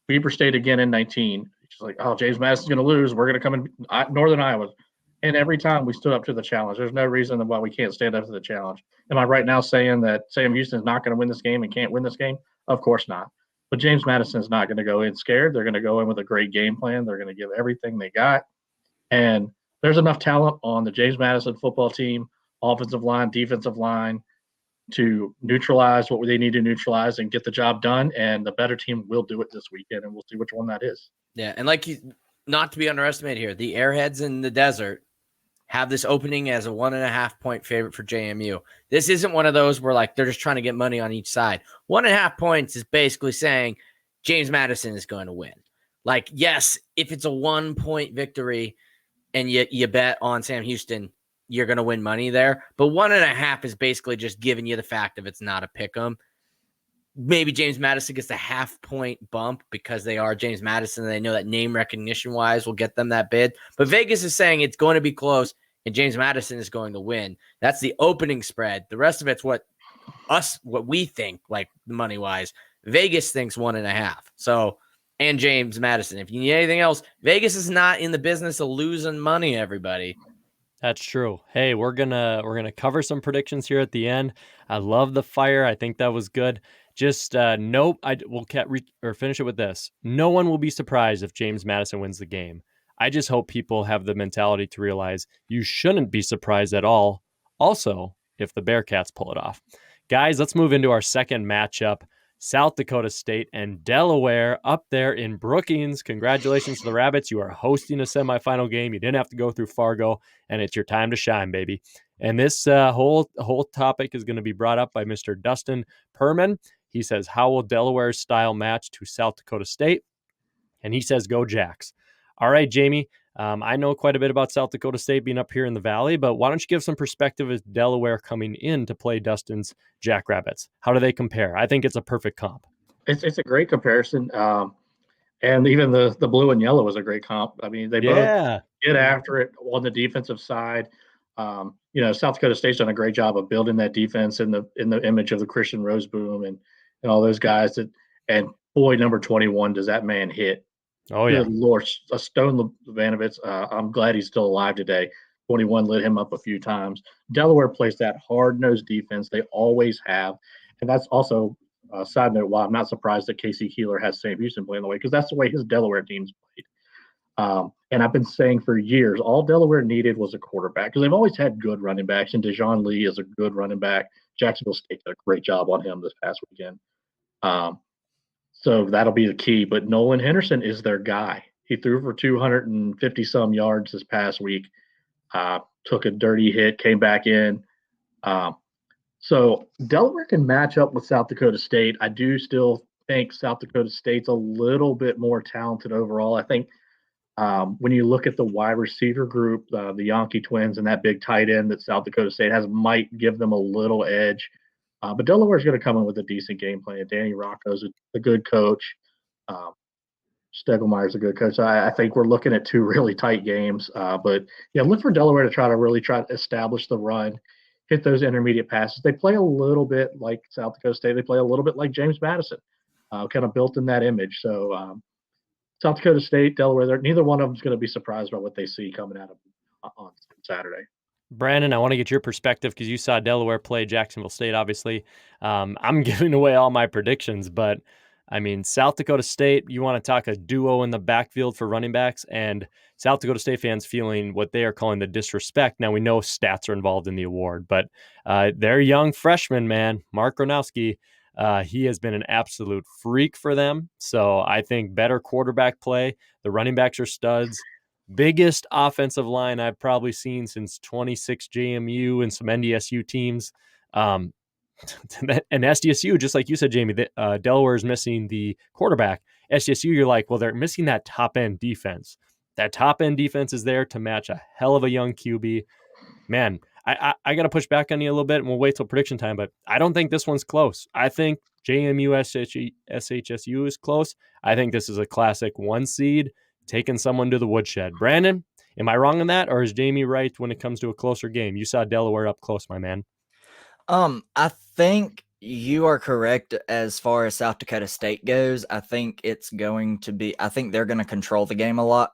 Weber State again in 19. It's like, oh, James Madison's going to lose. We're going to come in Northern Iowa. And every time we stood up to the challenge. There's no reason why we can't stand up to the challenge. Am I right now saying that Sam Houston's not going to win this game and can't win this game? Of course not. But James Madison's not going to go in scared. They're going to go in with a great game plan. They're going to give everything they got. And there's enough talent on the James Madison football team, offensive line, defensive line, to neutralize what they need to neutralize and get the job done. And the better team will do it this weekend, and we'll see which one that is. Yeah, and not to be underestimated here, the Airheads in the desert have this opening as a 1.5 point favorite for JMU. This isn't one of those where they're just trying to get money on each side. 1.5 points is basically saying James Madison is going to win. Yes, if it's a 1 point victory and you bet on Sam Houston, you're going to win money there. But 1.5 is basically just giving you the fact if it's not a pick 'em. Maybe James Madison gets a 0.5 point bump because they are James Madison and they know that name recognition wise will get them that bid. But Vegas is saying it's going to be close and James Madison is going to win. That's the opening spread. The rest of it's what we think, money wise. Vegas thinks 1.5. So, and James Madison. If you need anything else, Vegas is not in the business of losing money, everybody. That's true. Hey, we're gonna cover some predictions here at the end. I love the fire. I think that was good. Just nope. We'll finish it with this. No one will be surprised if James Madison wins the game. I just hope people have the mentality to realize you shouldn't be surprised at all. Also, if the Bearkats pull it off, guys, let's move into our second matchup. South Dakota State and Delaware up there in Brookings. Congratulations to the Rabbits. You are hosting a semifinal game. You didn't have to go through Fargo, and it's your time to shine, baby. And this whole topic is going to be brought up by Mr. Dustin Perman. He says, how will Delaware's style match to South Dakota State? And he says, go Jacks. All right, Jamie, I know quite a bit about South Dakota State being up here in the Valley, but why don't you give some perspective as Delaware coming in to play Dustin's Jackrabbits? How do they compare? I think it's a perfect comp. It's a great comparison. And even the blue and yellow was a great comp. I mean, they both get after it on the defensive side. South Dakota State's done a great job of building that defense in the image of the Christian Roseboom and all those guys. And boy, number 21, does that man hit? Oh, yeah. Good Lord, Stone Lavanovitz, I'm glad he's still alive today. 21 lit him up a few times. Delaware plays that hard-nosed defense. They always have. And that's also a side note why I'm not surprised that Casey Keeler has Sam Houston playing the way, because that's the way his Delaware teams played. And I've been saying for years, all Delaware needed was a quarterback, because they've always had good running backs, and Dejon Lee is a good running back. Jacksonville State did a great job on him this past weekend. So that'll be the key. But Nolan Henderson is their guy. He threw for 250-some yards this past week, took a dirty hit, came back in. So Delaware can match up with South Dakota State. I do still think South Dakota State's a little bit more talented overall. I think when you look at the wide receiver group, the Yankee twins and that big tight end that South Dakota State has might give them a little edge. But Delaware's going to come in with a decent game plan. Danny Rocco's a good coach. Stegelmeyer's a good coach. I think we're looking at two really tight games. But, look for Delaware to try to establish the run, hit those intermediate passes. They play a little bit like South Dakota State. They play a little bit like James Madison, kind of built in that image. So South Dakota State, Delaware, neither one of them is going to be surprised by what they see coming out of on Saturday. Brandon, I want to get your perspective because you saw Delaware play Jacksonville State, obviously. I'm giving away all my predictions, but, I mean, South Dakota State, you want to talk a duo in the backfield for running backs, and South Dakota State fans feeling what they are calling the disrespect. Now, we know stats are involved in the award, but their young freshman, man, Mark Gronowski, he has been an absolute freak for them. So I think better quarterback play. The running backs are studs. Biggest offensive line I've probably seen since 26 JMU and some NDSU teams. and SDSU, just like you said, Jamie, Delaware is missing the quarterback. SDSU, you're like, well, they're missing that top end defense. That top end defense is there to match a hell of a young QB. Man, I got to push back on you a little bit, and we'll wait till prediction time, but I don't think this one's close. I think JMU SHSU is close. I think this is a classic 1 seed taking someone to the woodshed. Brandon, am I wrong on that, or is Jamie right when it comes to a closer game? You saw Delaware up close, my man. I think you are correct as far as South Dakota State goes. I think they're going to control the game a lot,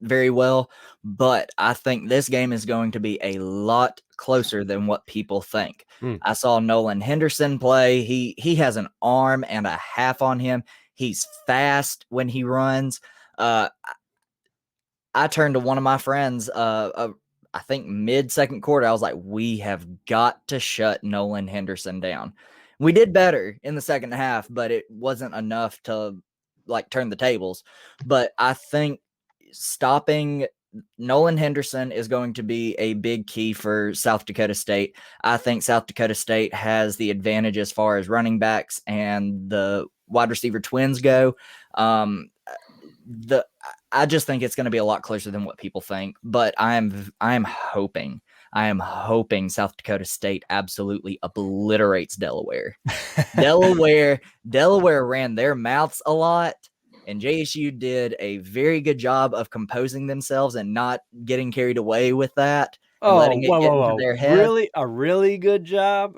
very well, but I think this game is going to be a lot closer than what people think. I saw Nolan Henderson play. He has an arm and a half on him. He's fast when he runs. I turned to one of my friends, I think mid-second quarter, I was like, we have got to shut Nolan Henderson down. We did better in the second half, but it wasn't enough to turn the tables. But I think stopping Nolan Henderson is going to be a big key for South Dakota State. I think South Dakota State has the advantage as far as running backs and the wide receiver twins go. I just think it's going to be a lot closer than what people think, but I am hoping South Dakota State absolutely obliterates Delaware. Delaware ran their mouths a lot, and JSU did a very good job of composing themselves and not getting carried away with that. Oh, letting it get into their head. Really? A really good job?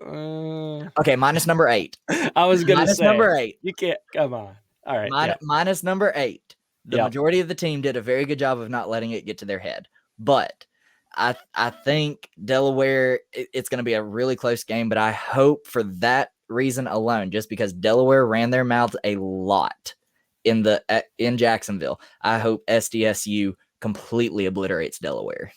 Okay, minus number 8. I was going to say. Minus number 8. You can't. Come on. All right. Minus number 8. The majority of the team did a very good job of not letting it get to their head. But I think Delaware, it's going to be a really close game, but I hope for that reason alone, just because Delaware ran their mouths a lot in Jacksonville, I hope SDSU completely obliterates Delaware.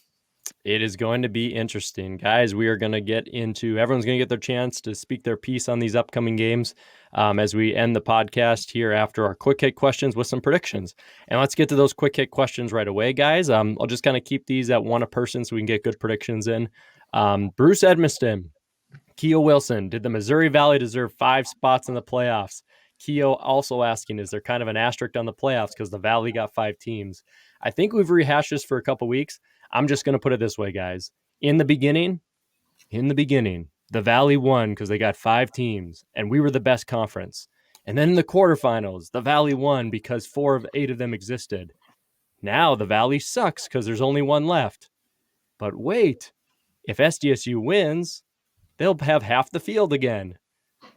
It is going to be interesting, guys. We are going to everyone's going to get their chance to speak their piece on these upcoming games as we end the podcast here after our quick hit questions with some predictions. And let's get to those quick hit questions right away, guys. I'll just kind of keep these at one a person so we can get good predictions in. Bruce Edmiston, Keo Wilson, did the Missouri Valley deserve 5 spots in the playoffs? Keo also asking, is there kind of an asterisk on the playoffs because the Valley got 5 teams? I think we've rehashed this for a couple weeks. I'm just going to put it this way, guys. In the beginning, the Valley won because they got 5 teams, and we were the best conference. And then in the quarterfinals, the Valley won because 4 of 8 of them existed. Now the Valley sucks because there's only 1 left. But wait, if SDSU wins, they'll have half the field again.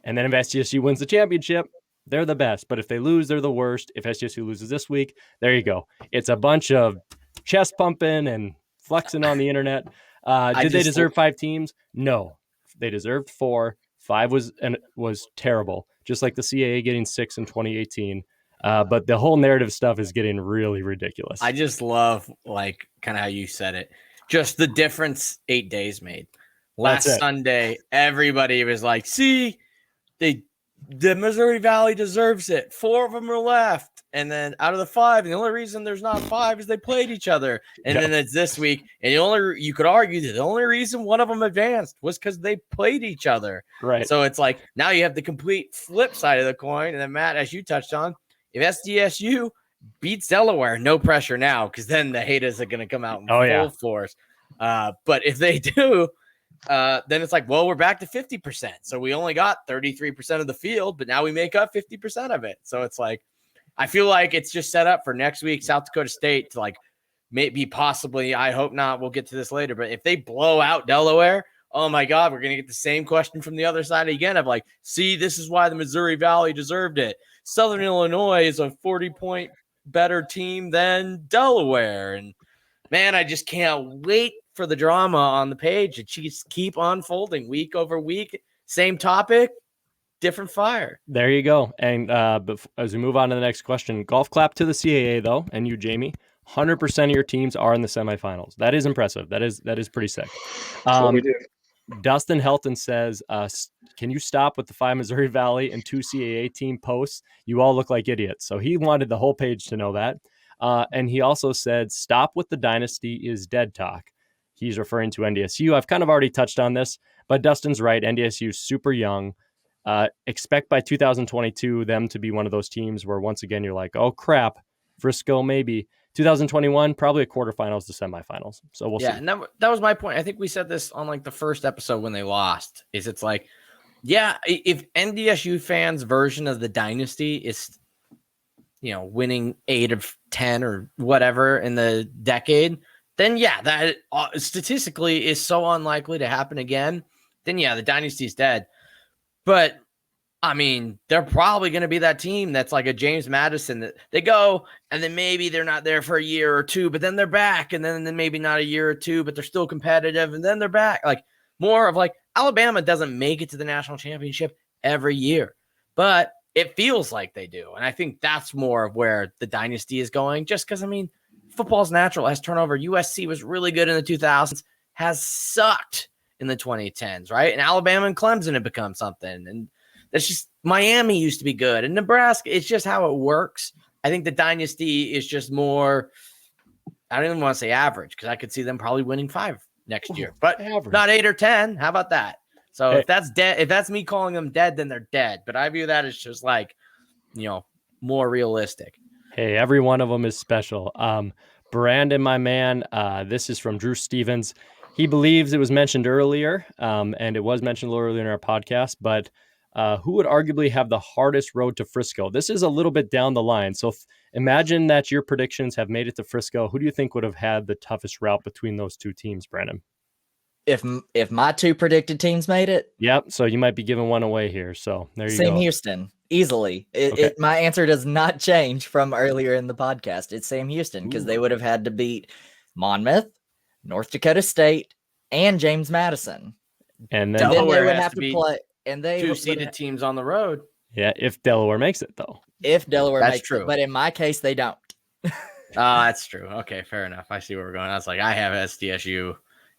And then if SDSU wins the championship, they're the best. But if they lose, they're the worst. If SDSU loses this week, there you go. It's a bunch of chest pumping and flexing on the internet. Did they deserve 5 teams? No, they deserved 4. 5 was terrible, just like the CAA getting 6 in 2018. But the whole narrative stuff is getting really ridiculous. I just love kind of how you said it. Just the difference 8 days made. Last Sunday, everybody was like, "See, the Missouri Valley deserves it. 4 of them are left." And then out of the 5, and the only reason there's not 5 is they played each other. And then it's this week. And you could argue that the only reason one of them advanced was because they played each other. Right. So it's like now you have the complete flip side of the coin. And then, Matt, as you touched on, if SDSU beats Delaware, no pressure now, because then the haters are going to come out in full force. But if they do, then it's like, well, we're back to 50%. So we only got 33% of the field, but now we make up 50% of it. So it's like, I feel like it's just set up for next week, South Dakota State to maybe possibly, I hope not, we'll get to this later, but if they blow out Delaware, oh my God, we're going to get the same question from the other side again of see, this is why the Missouri Valley deserved it. Southern Illinois is a 40-point better team than Delaware. And man, I just can't wait for the drama on the page. It just keep unfolding week over week. Same topic, different fire. There you go. And as we move on to the next question, golf clap to the CAA though, and you, Jamie. 100% of your teams are in the semifinals. That is impressive. That is pretty sick. We do. Dustin Helton says, can you stop with the 5 Missouri Valley and 2 CAA team posts? You all look like idiots. So he wanted the whole page to know that. And he also said, stop with the dynasty is dead talk. He's referring to NDSU. I've kind of already touched on this, but Dustin's right. NDSU is super young. Expect by 2022 them to be one of those teams where once again you're like, oh crap, Frisco maybe. 2021 probably a quarterfinals to semifinals. So we'll see. And that was my point. I think we said this on like the first episode when they lost. Is it's like, yeah, if NDSU fans' version of the dynasty is, winning 8 of 10 or whatever in the decade, then yeah, that statistically is so unlikely to happen again. Then yeah, the dynasty is dead. But I mean, they're probably going to be that team that's like a James Madison that they go and then maybe they're not there for a year or two, but then they're back, and then maybe not a year or two, but they're still competitive, and then they're back. Like more of like Alabama doesn't make it to the national championship every year, but it feels like they do. And I think that's more of where the dynasty is going, just because, I mean, football's natural, has turnover. USC was really good in the 2000s, has sucked in the 2010s, right? And Alabama and Clemson have become something. And that's just, Miami used to be good. And Nebraska, it's just how it works. I think the dynasty is just more, I don't even want to say average, because I could see them probably winning 5 next year, but average. Not 8 or 10. How about that? So if that's dead, if that's me calling them dead, then they're dead. But I view that as just like, more realistic. Hey, every one of them is special. Brandon, my man, this is from Drew Stevens. He believes it was mentioned earlier, and it was mentioned a little earlier in our podcast, but who would arguably have the hardest road to Frisco? This is a little bit down the line. So imagine that your predictions have made it to Frisco. Who do you think would have had the toughest route between those two teams, Brandon? If my 2 predicted teams made it, yep. So you might be giving one away here. So there you go. Sam Houston, easily. My answer does not change from earlier in the podcast. It's Sam Houston, because they would have had to beat Monmouth, North Dakota State, and James Madison. And then Delaware they would has have to to beat play. And they 2-seeded teams on the road. Yeah, if Delaware makes it, though. If Delaware That's makes true. it, but in my case, they don't. That's true. Okay, fair enough. I see where we're going. I was like, I have SDSU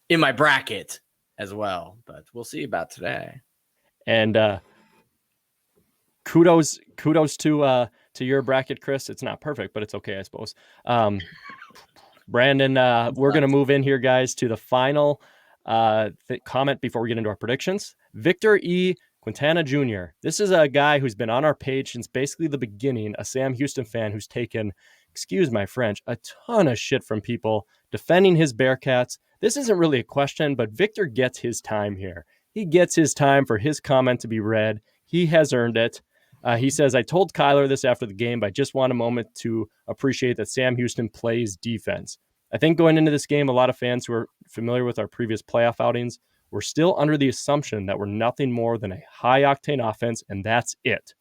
in my bracket as well, but we'll see about today. And kudos to your bracket, Chris. It's not perfect, but it's okay, I suppose. Brandon, we're going to move in here, guys, to the final comment before we get into our predictions. Victor E. Quintana Jr. This is a guy who's been on our page since basically the beginning, a Sam Houston fan who's taken, excuse my French, a ton of shit from people defending his Bearkats. This isn't really a question, but Victor gets his time here. He gets his time for his comment to be read. He has earned it. He says, I told Kyler this after the game, but I just want a moment to appreciate that Sam Houston plays defense. I think going into this game, a lot of fans who are familiar with our previous playoff outings were still under the assumption that we're nothing more than a high-octane offense, and that's it.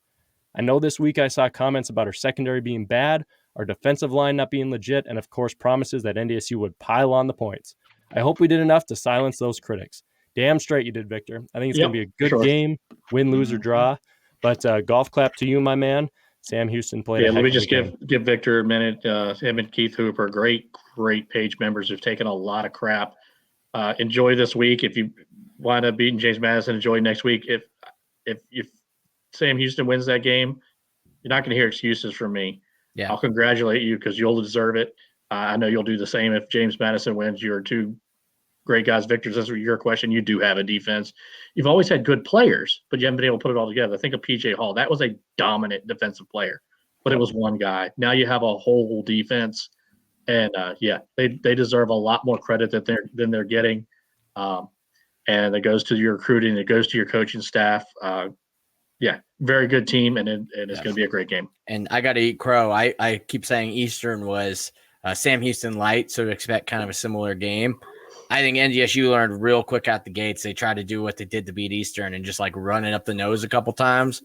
I know this week I saw comments about our secondary being bad, our defensive line not being legit, and of course promises that NDSU would pile on the points. I hope we did enough to silence those critics. Damn straight you did, Victor. I think it's going to be a good game, win, lose, or draw. But golf clap to you, my man. Sam Houston played. Yeah, let me just give Victor a minute. Him and Keith Hooper, great page members who've taken a lot of crap. Enjoy this week. If you wind up beating James Madison, enjoy next week. If Sam Houston wins that game, you're not going to hear excuses from me. Yeah, I'll congratulate you because you'll deserve it. I know you'll do the same if James Madison wins. You're 2 great guys. Victor, that's your question. You do have a defense. You've always had good players, but you haven't been able to put it all together. Think of PJ Hall. That was a dominant defensive player, but it was one guy. Now you have a whole defense, and they deserve a lot more credit than they're getting. And it goes to your recruiting. It goes to your coaching staff. Very good team, and it's going to be a great game. And I got to eat crow. I keep saying Eastern was Sam Houston light, so to expect kind of a similar game. I think NDSU learned real quick out the gates. They tried to do what they did to beat Eastern and just like run it up the nose a couple times.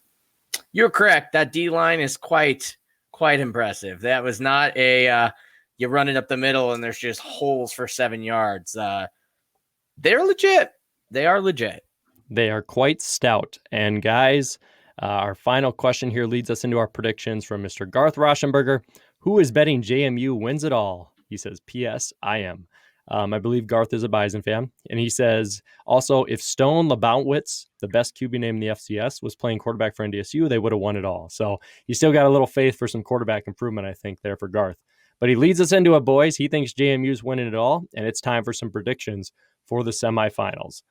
You're correct. That D-line is quite impressive. That was not a you run it up the middle and there's just holes for 7 yards. They're legit. They are legit. They are quite stout. And guys, our final question here leads us into our predictions from Mr. Garth Rauschenberger. Who is betting JMU wins it all? He says, P.S. I am. I believe Garth is a Bison fan. And he says, also, if Stone Labountwitz, the best QB name in the FCS, was playing quarterback for NDSU, they would have won it all. So you still got a little faith for some quarterback improvement, I think, there for Garth. But he leads us into it, boys. He thinks JMU's winning it all, and it's time for some predictions for the semifinals.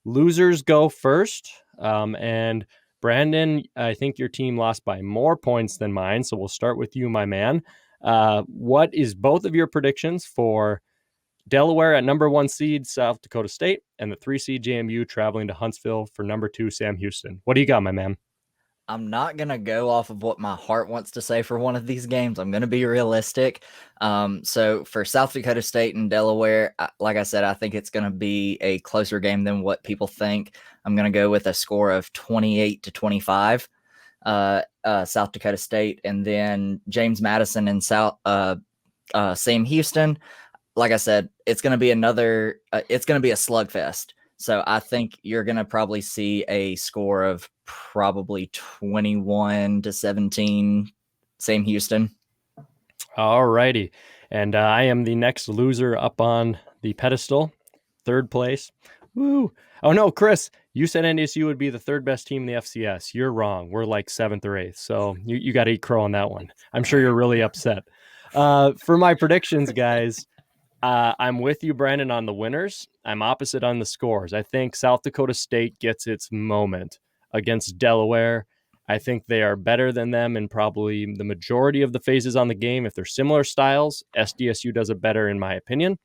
Losers go first, and Brandon, I think your team lost by more points than mine, so we'll start with you, my man. What is both of your predictions for Delaware at number 1 seed South Dakota State and the 3 seed JMU traveling to Huntsville for number 2 Sam Houston? What do you got, my man? I'm not going to go off of what my heart wants to say for one of these games. I'm going to be realistic. So for South Dakota State and Delaware, like I said, I think it's going to be a closer game than what people think. I'm going to go with a score of 28-25, South Dakota State. And then James Madison and Sam Houston. Like I said, it's going to be it's going to be a slugfest. So I think you're going to probably see a score of probably 21-17, Sam Houston. All righty. And I am the next loser up on the pedestal, 3rd place. Woo. Oh, no, Chris, you said NDSU would be the 3rd best team in the FCS. You're wrong. We're like 7th or 8th. So you got to eat crow on that one. I'm sure you're really upset. For my predictions, guys, I'm with you, Brandon, on the winners. I'm opposite on the scores. I think South Dakota State gets its moment against Delaware. I think they are better than them in probably the majority of the phases on the game. If they're similar styles, SDSU does it better, in my opinion.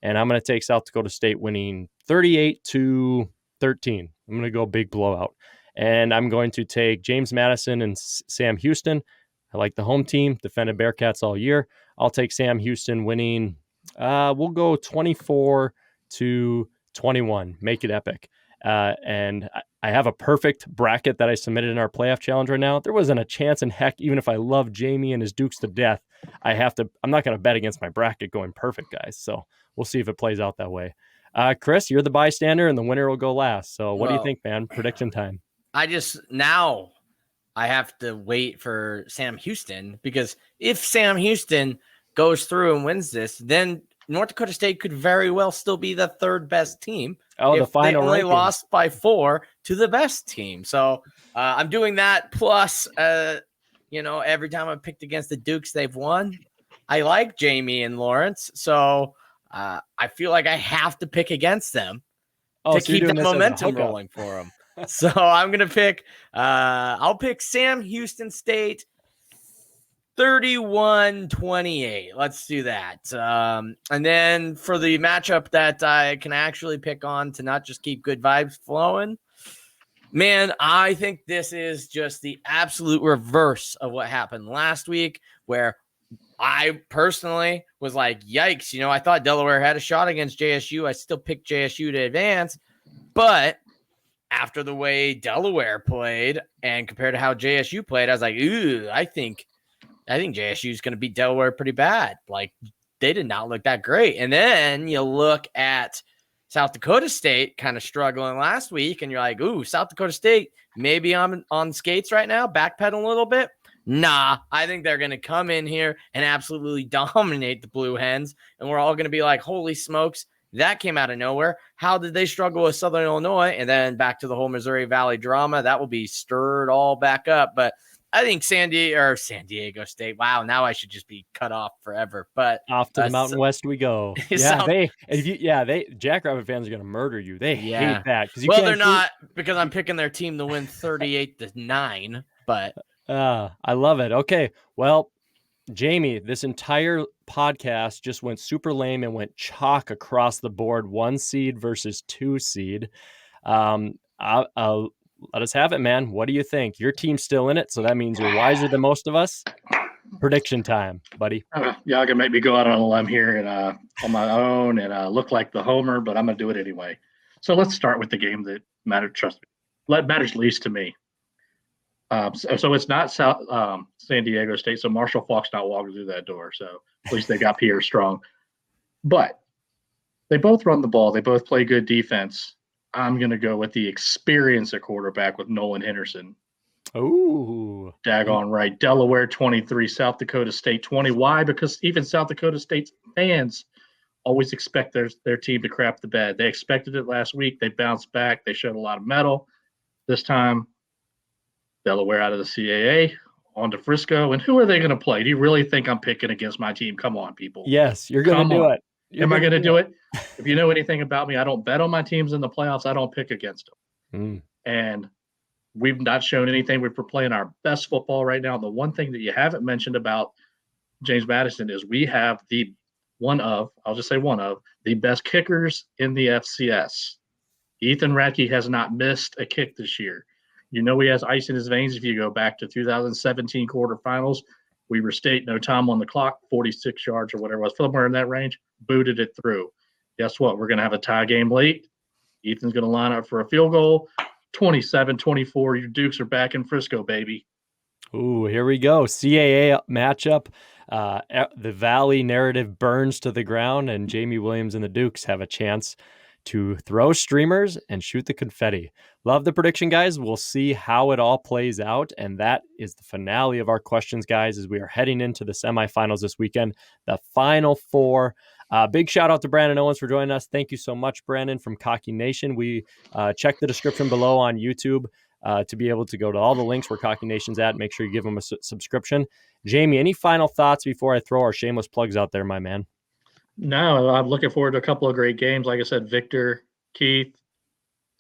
And I'm going to take South Dakota State winning 38-13. I'm going to go big blowout. And I'm going to take James Madison and Sam Houston. I like the home team, defended Bearkats all year. I'll take Sam Houston winning. We'll go 24-21. Make it epic. And I have a perfect bracket that I submitted in our playoff challenge right now. There wasn't a chance in heck, even if I love Jamie and his Dukes to death, I'm not going to bet against my bracket going perfect, guys. So we'll see if it plays out that way. Chris, you're the bystander and the winner will go last. So what do you think, man? Prediction time. I have to wait for Sam Houston, because if Sam Houston goes through and wins this, then North Dakota State could very well still be the 3rd best team. Oh, the final they only ranking. Lost by 4 to the best team. So I'm doing that. Plus, every time I've picked against the Dukes, they've won. I like Jamie and Lawrence, so I feel like I have to pick against them to keep the momentum rolling for them. So I'm gonna pick. I'll pick Sam Houston State 31-28. Let's do that. And then for the matchup that I can actually pick on to not just keep good vibes flowing, man, I think this is just the absolute reverse of what happened last week, where I personally was like, yikes, I thought Delaware had a shot against JSU. I still picked JSU to advance, but after the way Delaware played and compared to how JSU played, I was like, ooh, I think JSU is going to beat Delaware pretty bad. Like, they did not look that great. And then you look at South Dakota State kind of struggling last week, and you're like, ooh, South Dakota State, maybe I'm on skates right now, backpedaling a little bit. Nah, I think they're going to come in here and absolutely dominate the Blue Hens, and we're all going to be like, holy smokes, that came out of nowhere. How did they struggle with Southern Illinois? And then back to the whole Missouri Valley drama. That will be stirred all back up. But I think San Diego State. Wow, now I should just be cut off forever. But off to the Mountain West we go. Jackrabbit fans are going to murder you. They hate that they're not, because I'm picking their team to win 38-9. But I love it. Okay, well, Jamie, this entire podcast just went super lame and went chalk across the board. 1 seed versus 2 seed. Let us have it, man. What do you think? Your team's still in it, so that means you're wiser than most of us. Prediction time, buddy. Y'all can make me go out on a limb here and on my own and look like the homer, but I'm going to do it anyway. So let's start with the game that matters. Trust me, matters least to me. So it's not San Diego State. So Marshall Faulk's not walking through that door. So at least they got Pierre Strong. But they both run the ball. They both play good defense. I'm going to go with the experience at quarterback with Nolan Henderson. Ooh. Daggone right. Delaware 23, South Dakota State 20. Why? Because even South Dakota State fans always expect their team to crap the bed. They expected it last week. They bounced back. They showed a lot of mettle. This time, Delaware out of the CAA on to Frisco. And who are they going to play? Do you really think I'm picking against my team? Come on, people. Yes, you're going to do it. Am I going to do it? If you know anything about me, I don't bet on my teams in the playoffs. I don't pick against them. And we've not shown anything. We're playing our best football right now. The one thing that you haven't mentioned about James Madison is we have one of the best kickers in the FCS. Ethan Radke has not missed a kick this year. He has ice in his veins. If you go back to 2017 quarterfinals, Weber State, no time on the clock, 46 yards or whatever it was, somewhere in that range, booted it through. Guess what? We're going to have a tie game late. Ethan's going to line up for a field goal. 27-24. Your Dukes are back in Frisco, baby. Ooh, here we go. CAA matchup. The Valley narrative burns to the ground, and Jamie Williams and the Dukes have a chance to throw streamers and shoot the confetti. Love the prediction, guys. We'll see how it all plays out. And that is the finale of our questions, guys, as we are heading into the semifinals this weekend, the Final Four. Big shout out to Brandon Owens for joining us. Thank you so much, Brandon, from Cocky Nation. We check the description below on YouTube to be able to go to all the links where Cocky Nation's at. Make sure you give them a subscription. Jamie, any final thoughts before I throw our shameless plugs out there, my man? No, I'm looking forward to a couple of great games. Like I said, Victor, Keith,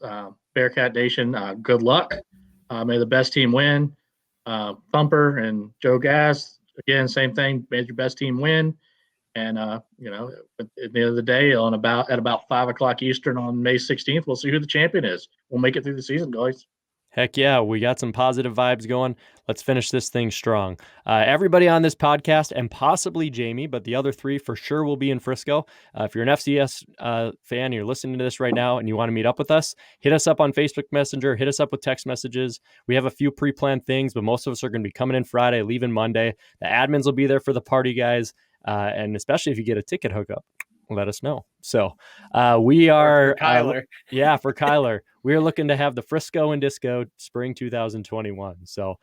Bearkat Nation, good luck. May the best team win. Thumper and Joe Gass, again, same thing. May your best team win. And, at the end of the day, at about 5 o'clock Eastern on May 16th, we'll see who the champion is. We'll make it through the season, guys. Heck yeah, we got some positive vibes going. Let's finish this thing strong. Everybody on this podcast, and possibly Jamie, but the other three for sure will be in Frisco. If you're an FCS fan and you're listening to this right now and you want to meet up with us, hit us up on Facebook Messenger, hit us up with text messages. We have a few pre-planned things, but most of us are going to be coming in Friday, leaving Monday. The admins will be there for the party, guys, and especially if you get a ticket hookup, let us know. So we are for Kyler. For Kyler. We are looking to have the Frisco and Disco spring 2021. So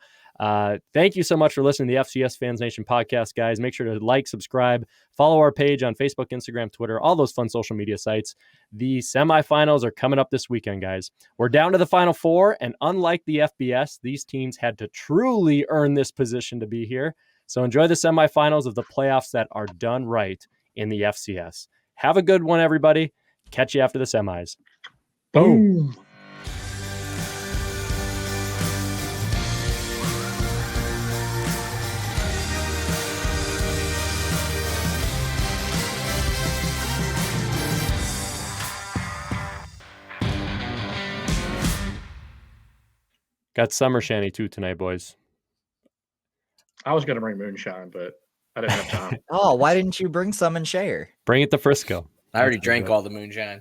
thank you so much for listening to the FCS Fans Nation podcast, guys. Make sure to like, subscribe, follow our page on Facebook, Instagram, Twitter, all those fun social media sites. The semifinals are coming up this weekend, guys. We're down to the Final Four, and unlike the FBS, these teams had to truly earn this position to be here. So enjoy the semifinals of the playoffs that are done right in the FCS. Have a good one, everybody. Catch you after the semis. Boom. Got summer shanty too tonight, boys. I was going to bring moonshine, but I didn't have time. Oh, why didn't you bring some and share? Bring it to Frisco. I already drank all the moonshine.